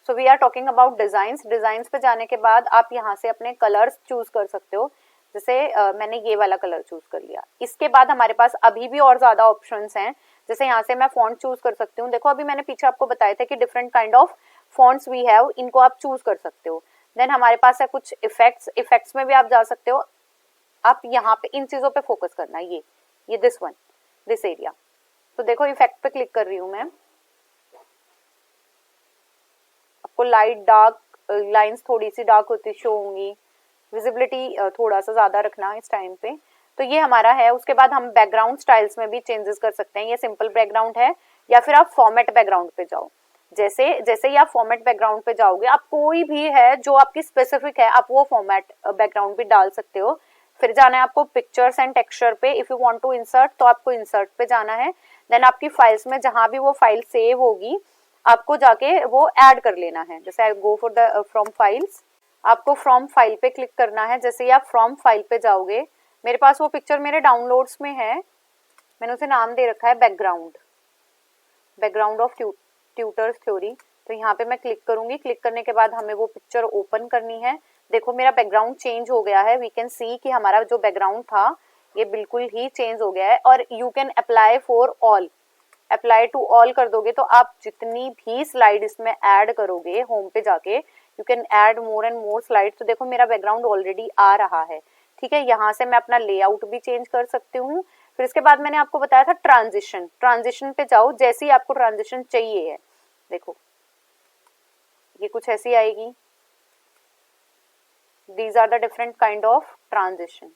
So we are talking about designs पे जाने के बाद आप यहाँ से अपने कलर्स चूज कर सकते हो। जैसे मैंने ये वाला कलर चूज कर लिया। इसके बाद हमारे पास अभी भी और ज्यादा ऑप्शंस हैं। जैसे यहाँ से मैं फॉन्ट चूज कर सकती हूँ। देखो अभी मैंने पीछे आपको बताया था कि different kind of fonts we have, इनको आप चूज कर सकते हो। देन हमारे पास है कुछ इफेक्ट्स, इफेक्ट्स में भी आप जा सकते हो। आप यहाँ पे इन चीजों पे फोकस करना, ये दिस वन, दिस एरिया। तो देखो इफेक्ट पे क्लिक कर रही हूँ मैं, आपको लाइट डार्क लाइंस थोड़ी सी डार्क होती शो होंगी, विजिबिलिटी थोड़ा सा ज्यादा रखना इस टाइम पे। तो ये हमारा है। उसके बाद हम बैकग्राउंड स्टाइल्स में भी चेंजेस कर सकते हैं। ये सिंपल बैकग्राउंड है या फिर आप फॉर्मेट बैकग्राउंड पे जाओ। जैसे जैसे ही आप फॉर्मेट बैकग्राउंड पे जाओगे, आप कोई भी है जो आपकी स्पेसिफिक है, आप वो फॉर्मेट बैकग्राउंड भी डाल सकते हो। फिर जाना है आपको पिक्चर्स एंड टेक्सचर पे। If you want to insert तो आपको इंसर्ट पे जाना है। देन आपकी फाइल्स में जहां भी वो फाइल सेव होगी आपको जाके वो ऐड कर लेना है। जैसे I go for the from files, आपको फ्रॉम फाइल पे क्लिक करना है। जैसे ही आप फ्रॉम फाइल पे जाओगे, मेरे पास वो पिक्चर मेरे डाउनलोड्स में है, मैंने उसे नाम दे रखा है background, background of tutors theory. तो यहाँ पे मैं क्लिक करूंगी। क्लिक करने के बाद हमें वो पिक्चर ओपन करनी है। देखो मेरा बैकग्राउंड चेंज हो गया है। वी कैन सी कि हमारा जो बैकग्राउंड था ये बिल्कुल ही चेंज हो गया है। और you can apply for all, apply to all कर दोगे तो आप जितनी भी स्लाइड इसमें ऐड करोगे, होम पे जाके you can add more and more slide. तो देखो मेरा बैकग्राउंड ऑलरेडी आ रहा है, ठीक है। यहाँ से मैं अपना लेआउट भी चेंज कर सकती हूँ। फिर इसके बाद मैंने आपको बताया था ट्रांजिशन, ट्रांजिशन पे जाओ। जैसे ही आपको ट्रांजिशन चाहिए है, देखो ये कुछ ऐसी आएगी। These are the different kind of transition,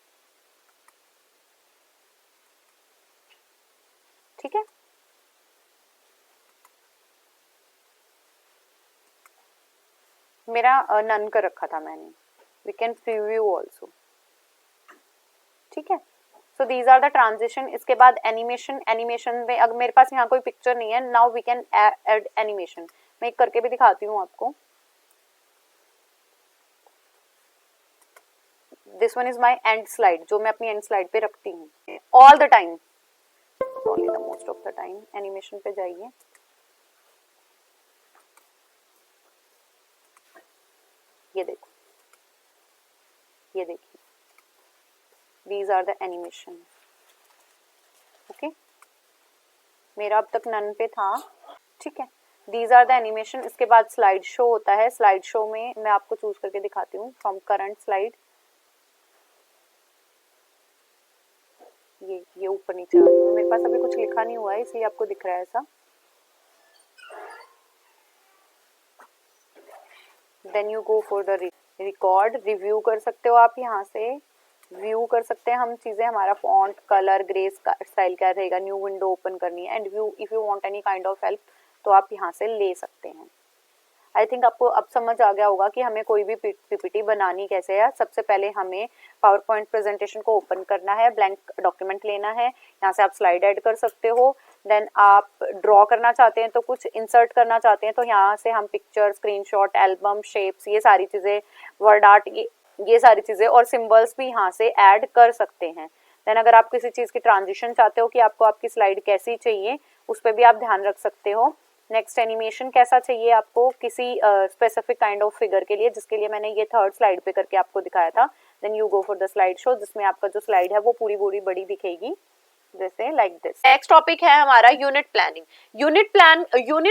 ठीक है। मेरा नन कर रखा था मैंने, वी कैन प्रीव्यू ऑल्सो, ठीक है। So these are the transition. इसके बाद एनिमेशन, एनिमेशन में अगर मेरे पास यहाँ कोई पिक्चर नहीं है, now we can add animation. मैं एक करके भी दिखाती हूँ आपको। This one is my end slide, जो मैं अपनी एंड स्लाइड पे रखती हूँ all the time, only the most of the time. Animation पे जाइए, ये देखो, ये देखिए, these are the animation, okay। मेरा अब तक नन पे था, ठीक है। these are the animation। इसके बाद स्लाइड शो होता है। स्लाइड शो में मैं आपको चूज करके दिखाती हूँ फ्रॉम करंट स्लाइड। ये ऊपर नीचे आ रही है, मेरे पास अभी कुछ लिखा नहीं हुआ है इसलिए आपको दिख रहा है ऐसा। Then you go for the record, review कर सकते हो आप। यहाँ से व्यू कर सकते हैं हम चीजें, हमारा फॉन्ट, कलर, ग्रे स्टाइल क्या रहेगा, न्यू विंडो ओपन करनी है। And view, if you want any kind of help तो आप यहाँ से ले सकते हैं। आई थिंक आपको अब समझ आ गया होगा कि हमें कोई भी पीपीटी बनानी कैसे है। सबसे पहले हमें पावर पॉइंट प्रेजेंटेशन को ओपन करना है, ब्लैंक डॉक्यूमेंट लेना है। यहाँ से आप स्लाइड ऐड कर सकते हो। देन आप ड्रॉ करना चाहते हैं तो कुछ इंसर्ट करना चाहते हैं तो यहाँ से हम पिक्चर, स्क्रीनशॉट, एल्बम, शेप्स, ये सारी चीजें, वर्ड आर्ट, ये सारी चीजें और सिंबल्स भी यहाँ से ऐड कर सकते हैं। देन अगर आप किसी चीज की ट्रांजिशन चाहते हो कि आपको आपकी स्लाइड कैसी चाहिए, उस पर भी आप ध्यान रख सकते हो। नेक्स्ट, एनिमेशन कैसा चाहिए आपको किसी स्पेसिफिक काइंड ऑफ फिगर के लिए, जिसके लिए मैंने ये थर्ड स्लाइड पे करके आपको दिखाया था। Then you go for the slide show, जिसमें आपका जो स्लाइड है वो पूरी पूरी बड़ी दिखेगी, जैसे लाइक दिस। नेक्स्ट टॉपिक है हमारा यूनिट प्लानिंग। यूनिट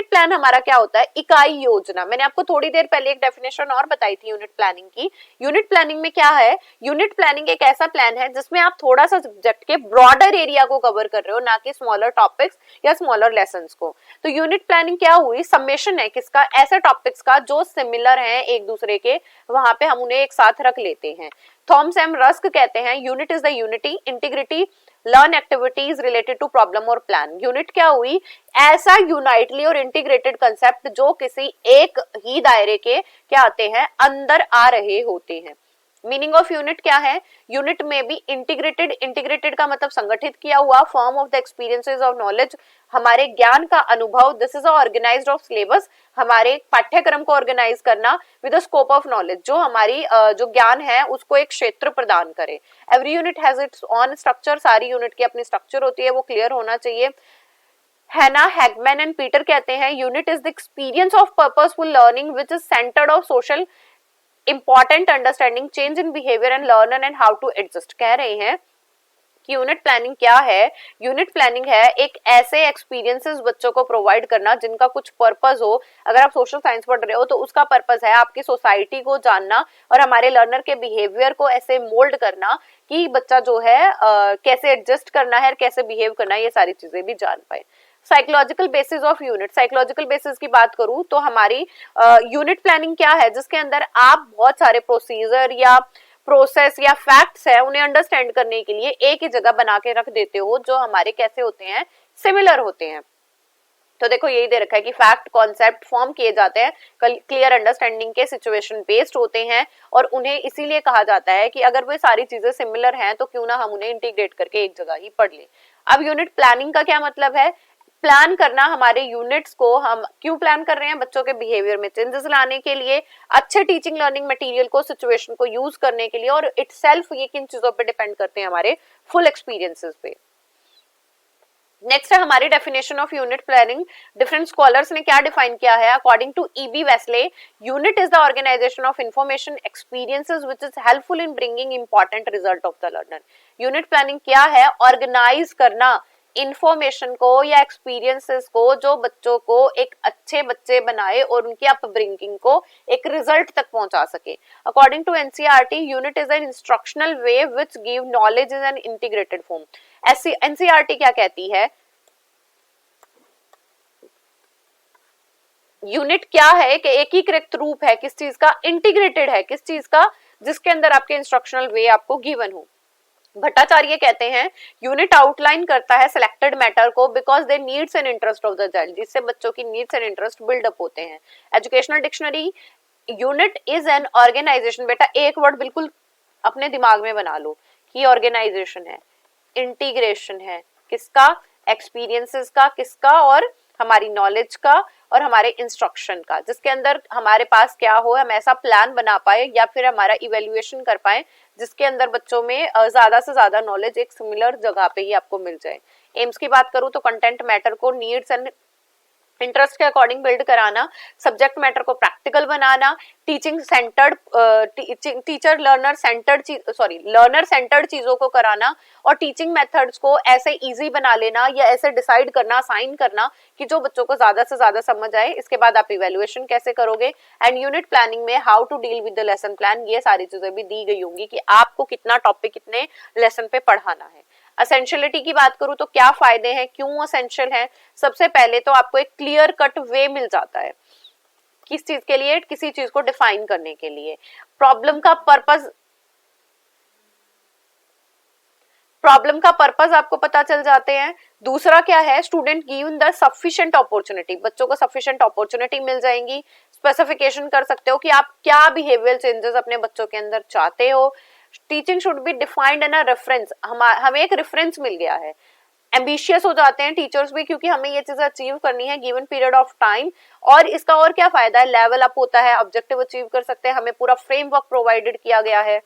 प्लान हमारा क्या होता है? इकाई योजना। मैंने आपको थोड़ी देर पहले एक डेफिनेशन और बताई थी यूनिट प्लानिंग की। यूनिट प्लानिंग में क्या है? यूनिट प्लानिंग एक ऐसा प्लान है जिसमें आप थोड़ा सा सब्जेक्ट के ब्रॉडर एरिया को कवर कर रहे हो, ना कि स्मॉलर टॉपिक्स या स्मॉलर लेसन्स को। तो यूनिट प्लानिंग क्या हुई? समेशन है किसका? ऐसे टॉपिक्स का जो सिमिलर हैं एक दूसरे के, वहां पे हम उन्हें एक साथ रख लेते हैं। थॉमस एम रस्क कहते हैं unit is the unity, integrity, learn activities related to problem और प्लान। यूनिट क्या हुई? ऐसा यूनाइटली और इंटीग्रेटेड कंसेप्ट जो किसी एक ही दायरे के क्या आते हैं, अंदर आ रहे होते हैं। मीनिंग ऑफ यूनिट क्या है? यूनिट में भी इंटीग्रेटेड, इंटीग्रेटेड का मतलब संगठित किया हुआ, form of the experiences of knowledge, हमारे ज्ञान का अनुभव। This is organized of syllabus, हमारे पाठ्यक्रम को ऑर्गेनाइज करना विद स्कोप ऑफ नॉलेज, जो हमारी जो ज्ञान है उसको एक क्षेत्र प्रदान करे। Every unit has its on structure, सारी यूनिट की अपनी स्ट्रक्चर होती है, वो क्लियर होना चाहिए। हैना, हैगमैन एंड पीटर कहते हैं unit is the experience of purposeful learning which is centred of social important understanding, change in behaviour and learner and how to adjust. कह रहे हैं कि यूनिट प्लानिंग क्या है। यूनिट प्लानिंग है एक ऐसे एक्सपीरियंसेस बच्चों को प्रोवाइड करना जिनका कुछ पर्पस हो। अगर आप सोशल साइंस पढ़ रहे हो तो उसका पर्पस है आपकी सोसाइटी को जानना और हमारे लर्नर के बिहेवियर को ऐसे मोल्ड करना कि बच्चा जो है कैसे एडजस्ट करना है, कैसे बिहेव करना है, ये सारी चीजें भी जान पाए। Psychological basis of unit, psychological basis की बात करूं तो हमारी यूनिट प्लानिंग क्या है, जिसके अंदर आप बहुत सारे प्रोसीजर या प्रोसेस या फैक्ट्स है उन्हें अंडरस्टैंड करने के लिए एक ही जगह बना के रख देते हो जो हमारे कैसे होते हैं, सिमिलर होते हैं। तो देखो यही दे रखा है कि फैक्ट कॉन्सेप्ट फॉर्म किए जाते हैं क्लियर अंडरस्टैंडिंग के, सिचुएशन बेस्ड होते हैं और उन्हें इसीलिए कहा जाता है कि अगर वो सारी चीजें सिमिलर हैं तो क्यों ना हम उन्हें इंटीग्रेट करके एक जगह ही पढ़ लें। अब यूनिट प्लानिंग का क्या मतलब है, प्लान करना हमारे यूनिट्स को, हम क्यों प्लान कर रहे हैं, बच्चों के बिहेवियर में चेंजेस लाने के लिए, अच्छे टीचिंग लर्निंग मटेरियल को, सिचुएशन को यूज करने के लिए, और इटसेल्फ ये किन चीजों पे डिपेंड करते हैं, हमारे फुल एक्सपीरियंसेस पे। नेक्स्ट है हमारी definition of unit planning. Different scholars ने क्या डिफाइन किया है, according to E B Wesley, unit is the organisation of information experiences which is helpful in bringing important result of the learner. Unit planning क्या है, organise करना information को या experiences को जो बच्चों को एक अच्छे बच्चे बनाए और उनकी अपब्रिंगिंग को एक रिजल्ट तक पहुंचा सके। According to NCERT, unit is an instructional way which give knowledge in an integrated form. NCERT क्या कहती है, यूनिट क्या है कि एकीकृत रूप है किस चीज का, इंटीग्रेटेड है किस चीज का, जिसके अंदर आपके इंस्ट्रक्शनल वे आपको गिवन हो। भट्टाचार्य कहते हैं यूनिट आउटलाइन करता है सिलेक्टेड मैटर को because they needs and interest of the child, जिससे बच्चों की नीड्स एंड इंटरेस्ट बिल्डअप होते हैं। Educational dictionary, unit is an organisation, बेटा एक वर्ड बिल्कुल अपने दिमाग में बना लो कि ऑर्गेनाइजेशन है, इंटीग्रेशन है, किसका, एक्सपीरियंसेस का, किसका, और हमारी नॉलेज का और हमारे इंस्ट्रक्शन का, जिसके अंदर हमारे पास क्या हो, हम ऐसा प्लान बना पाए या फिर हमारा इवेल्युएशन कर पाए जिसके अंदर बच्चों में ज्यादा से ज्यादा नॉलेज एक सिमिलर जगह पे ही आपको मिल जाए। एम्स की बात करूं तो कंटेंट मैटर को नीड्स एंड इंटरेस्ट के अकॉर्डिंग बिल्ड कराना, सब्जेक्ट मैटर को प्रैक्टिकल बनाना, teaching centred teacher learner centred चीजों को कराना और टीचिंग मेथड्स को ऐसे इजी बना लेना या ऐसे डिसाइड करना, असाइन करना कि जो बच्चों को ज्यादा से ज्यादा समझ आए। इसके बाद आप इवेल्युएशन कैसे करोगे, एंड यूनिट प्लानिंग में how to deal with the lesson plan, ये सारी चीजें भी दी गई होंगी कि आपको कितना टॉपिक कितने लेसन पे पढ़ाना है। असेंशियलिटी की बात करूं तो क्या फायदे हैं, क्यों असेंशियल है, सबसे पहले तो आपको एक क्लियर कट वे मिल जाता है किस चीज के लिए, किसी चीज को डिफाइन करने के लिए। प्रॉब्लम का पर्पस आपको पता चल जाते हैं। दूसरा क्या है, student given the sufficient opportunity, बच्चों को सफिशिएंट अपॉर्चुनिटी मिल जाएंगी। स्पेसिफिकेशन कर सकते हो कि आप क्या बिहेवियर चेंजेस अपने बच्चों के अंदर चाहते हो। Teaching should be defined in a reference, हमें एक रेफरेंस मिल गया है। एम्बिशियस हो जाते हैं टीचर्स भी क्योंकि हमें ये चीजें अचीव करनी है गिवन पीरियड ऑफ टाइम। और इसका और क्या फायदा है, लेवल अप होता है, ऑब्जेक्टिव अचीव कर सकते हैं, हमें पूरा फ्रेमवर्क प्रोवाइडेड किया गया है।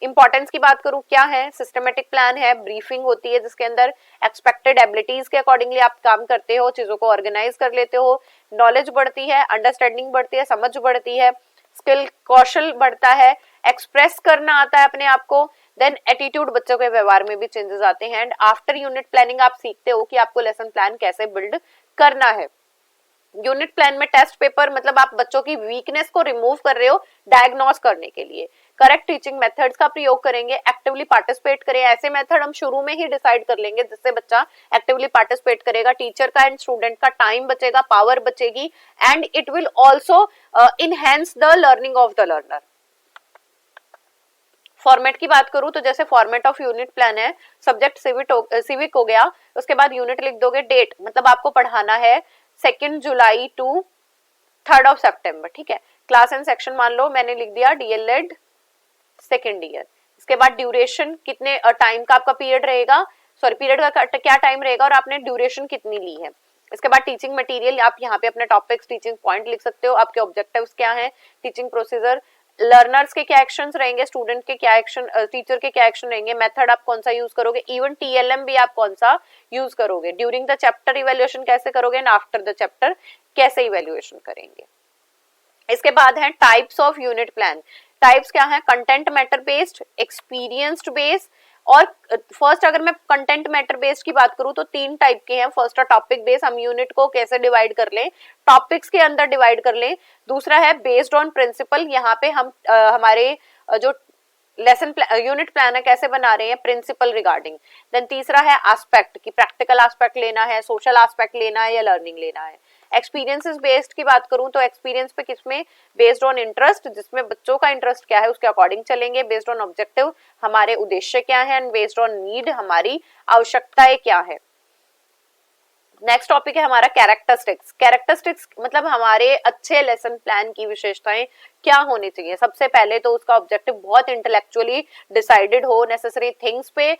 इंपॉर्टेंस की बात करूं क्या है, सिस्टमेटिक प्लान है, ब्रीफिंग होती है जिसके अंदर एक्सपेक्टेड एबिलिटीज के अकॉर्डिंगली आप काम करते हो, चीजों को ऑर्गेनाइज कर लेते हो, नॉलेज बढ़ती है, अंडरस्टैंडिंग बढ़ती है, समझ बढ़ती है, स्किल कौशल बढ़ता है, एक्सप्रेस करना आता है अपने आप को, देन एटीट्यूड, बच्चों के व्यवहार में भी चेंजेस आते हैं। एंड आफ्टर यूनिट प्लानिंग आप सीखते हो कि आपको लेसन प्लान कैसे बिल्ड करना है। यूनिट प्लान में टेस्ट पेपर, मतलब आप बच्चों की वीकनेस को रिमूव कर रहे हो डायग्नोस करने के लिए। करेक्ट टीचिंग मेथड्स का प्रयोग करेंगे, एक्टिवली पार्टिसिपेट करें, ऐसे मेथड हम शुरू में ही डिसाइड कर लेंगे जिससे बच्चा एक्टिवली पार्टिसिपेट करेगा, टीचर का एंड स्टूडेंट का टाइम बचेगा, पावर बचेगी, and it will also enhance the learning of the learner. Format की बात करूं तो जैसे फॉर्मेट ऑफ यूनिट प्लान है, सब्जेक्ट सिविक हो गया, उसके बाद यूनिट लिख दोगे, डेट मतलब आपको पढ़ाना है 2 जुलाई टू 3 सितंबर, ठीक है। क्लास एंड सेक्शन मान लो मैंने लिख दिया डीएलएड सेकेंड ईयर। इसके बाद ड्यूरेशन, कितने टाइम का आपका पीरियड रहेगा, सॉरी पीरियड का क्या टाइम रहेगा और आपने ड्यूरेशन कितनी ली है। इसके बाद टीचिंग मटेरियल, आप यहाँ पे अपने टॉपिक्स, टीचिंग पॉइंट लिख सकते हो, आपके ऑब्जेक्टिव्स क्या हैं, टीचिंग प्रोसीजर, लर्नर्स के क्या एक्शंस रहेंगे, स्टूडेंट के क्या एक्शन, टीचर के क्या एक्शन रहेंगे, मेथड आप कौन सा यूज करोगे, इवन टीएलएम भी आप कौन सा यूज करोगे, ड्यूरिंग द चैप्टर इवैल्यूएशन कैसे करोगे एंड आफ्टर द चैप्टर कैसे इवैल्यूएशन करेंगे। इसके बाद है types of unit plan. Types क्या है, content matter based, experienced based, और फर्स्ट अगर मैं कंटेंट मैटर बेस्ड की बात करूं तो 3 टाइप के हैं। फर्स्ट है टॉपिक बेस्ड, हम यूनिट को कैसे डिवाइड कर लें, टॉपिक्स के अंदर डिवाइड कर लें। दूसरा है बेस्ड ऑन प्रिंसिपल, यहाँ पे हम हमारे जो लेसन यूनिट प्लान है कैसे बना रहे हैं, प्रिंसिपल रिगार्डिंग। देन तीसरा है एस्पेक्ट की प्रैक्टिकल एस्पेक्ट लेना है, सोशल एस्पेक्ट लेना है या लर्निंग लेना है। एक्सपीरियंसेस बेस्ड की बात करूं तो एक्सपीरियंस पे किसमें, बेस्ड ऑन इंटरेस्ट, जिसमें बच्चों का इंटरेस्ट क्या है उसके अकॉर्डिंग चलेंगे। बेस्ड ऑन ऑब्जेक्टिव, हमारे उद्देश्य क्या है, एंड बेस्ड ऑन नीड, हमारी आवश्यकताएं क्या है। नेक्स्ट टॉपिक है हमारा कैरेक्टरिस्टिक्स। कैरेक्टरिस्टिक्स मतलब हमारे अच्छे लेसन प्लान की विशेषताएं क्या होनी चाहिए। सबसे पहले तो उसका ऑब्जेक्टिव बहुत इंटेलेक्चुअली डिसाइडेड हो, नेसेसरी थिंग्स पे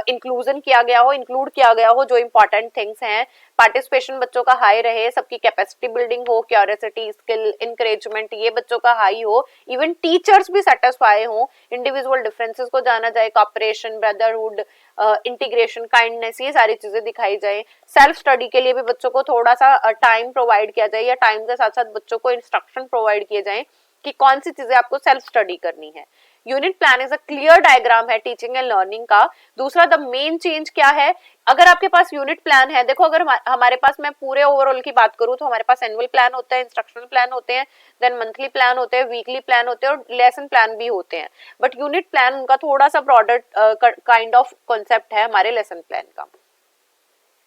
इंक्लूजन किया गया हो, इंक्लूड किया गया हो जो इंपॉर्टेंट थिंग्स हैं। पार्टिसिपेशन बच्चों का हाई रहे, सबकी कैपेसिटी बिल्डिंग हो, क्यूरियोसिटी, स्किल, इंकरेजमेंट ये बच्चों का हाई हो, इवन टीचर्स भी सेटिस्फाई हो, इंडिविजुअल डिफरेंसेस को जाना जाए, कॉपरेशन, ब्रदरहुड, इंटीग्रेशन, काइंडनेस, ये सारी चीजें दिखाई जाए। सेल्फ स्टडी के लिए भी बच्चों को थोड़ा सा टाइम प्रोवाइड किया जाए, या टाइम के साथ साथ बच्चों को इंस्ट्रक्शन प्रोवाइड किए जाए कि कौन सी चीजें आपको सेल्फ स्टडी करनी है। Unit plan is a clear diagram है टीचिंग एंड लर्निंग का। दूसरा, द मेन चेंज क्या है, अगर आपके पास यूनिट प्लान है, देखो अगर हमारे पास, मैं पूरे ओवरऑल की बात करूं तो हमारे पास एनुअल प्लान होता है, इंस्ट्रक्शनल प्लान होते हैं, देन मंथली प्लान होते हैं, वीकली प्लान होते हैं और लेसन प्लान भी होते हैं। बट यूनिट प्लान उनका थोड़ा सा ब्रॉडर काइंड ऑफ कॉन्सेप्ट है हमारे लेसन प्लान का।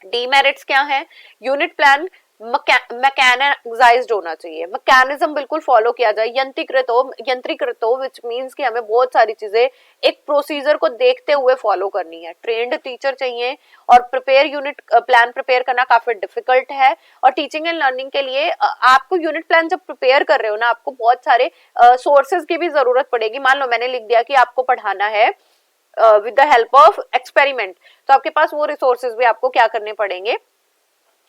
डीमेरिट्स क्या है, यूनिट प्लान मैकेनाइज्ड होना चाहिए, मैकेनिज्म बिल्कुल फॉलो किया जाए, यंत्रीकृत हो विच मींस कि हमें बहुत सारी चीजें एक प्रोसीजर को देखते हुए फॉलो करनी है। ट्रेंड टीचर चाहिए, और प्रिपेयर यूनिट प्लान प्रिपेयर करना काफी डिफिकल्ट है। और टीचिंग एंड लर्निंग के लिए आपको यूनिट प्लान जब प्रिपेयर कर रहे हो ना, आपको बहुत सारे सोर्सेज की भी जरूरत पड़ेगी। मान लो मैंने लिख दिया कि आपको पढ़ाना है with the help of experiment, तो आपके पास वो रिसोर्सेज भी आपको क्या करने पड़ेंगे,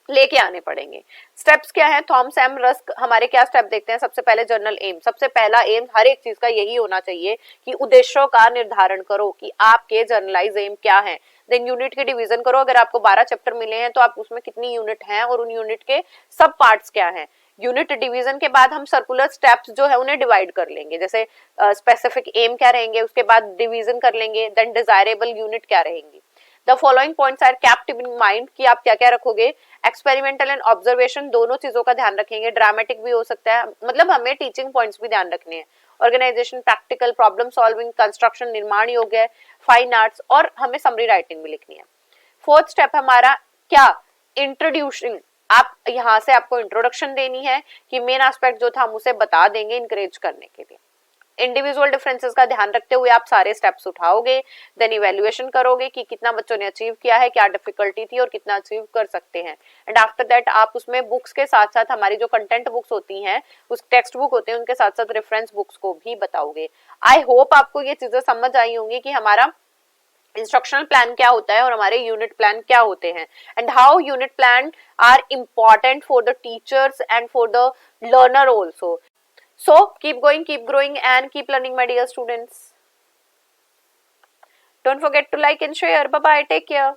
लेके आने पड़ेंगे। स्टेप्स क्या है, थॉमस एम रस्क हमारे क्या स्टेप देखते हैं। सबसे पहले जर्नल एम, सबसे पहला एम हर एक चीज का यही होना चाहिए कि उद्देश्यों का निर्धारण करो कि आपके जर्नलाइज एम क्या है। देन यूनिट के डिवीजन करो, अगर आपको 12 चैप्टर मिले हैं तो आप उसमें कितनी यूनिट हैं और उन यूनिट के सब पार्ट्स क्या हैं। यूनिट डिवीजन के बाद हम सर्कुलर स्टेप्स जो है उन्हें डिवाइड कर लेंगे, जैसे स्पेसिफिक एम क्या रहेंगे, उसके बाद डिवीजन कर लेंगे, देन डिजायरेबल यूनिट क्या रहेंगी। The following points are kept in mind कि आप क्या क्या रखोगे, एक्सपेरिमेंटल एंड ऑब्जर्वेशन दोनों चीजों का ध्यान रखेंगे, ड्रामेटिक भी हो सकता है, मतलब हमें टीचिंग पॉइंट्स भी ध्यान रखने हैं। Organisation, practical, problem solving, construction, निर्माण योग्य, फाइन आर्ट्स, और हमें समरी राइटिंग भी लिखनी है। फोर्थ स्टेप हमारा क्या, इंट्रोड्यूसिंग, आप यहाँ से आपको इंट्रोडक्शन देनी है कि मेन एस्पेक्ट जो था हम उसे बता देंगे इंकरेज करने के लिए। इंडिविजुअल डिफरेंसेस का ध्यान रखते हुए आप सारे स्टेप्स उठाओगे, देन इवैल्यूएशन करोगे कि कितना बच्चों ने अचीव किया है, क्या डिफिकल्टी थी और कितना अचीव कर सकते हैं। एंड आफ्टर दैट आप उसमें बुक्स के साथ साथ हमारी जो कंटेंट बुक्स होती हैं, उस टेक्स्ट बुक होते हैं, उनके साथ साथ रेफरेंस बुक्स को भी बताओगे। आई होप आपको ये चीजें समझ आई होंगी कि हमारा इंस्ट्रक्शनल प्लान क्या होता है और हमारे यूनिट प्लान क्या होते हैं, and how unit plan are important for the teachers and for the learner also. So keep going, keep growing and keep learning my dear students. Don't forget to like and share. Bye bye, take care.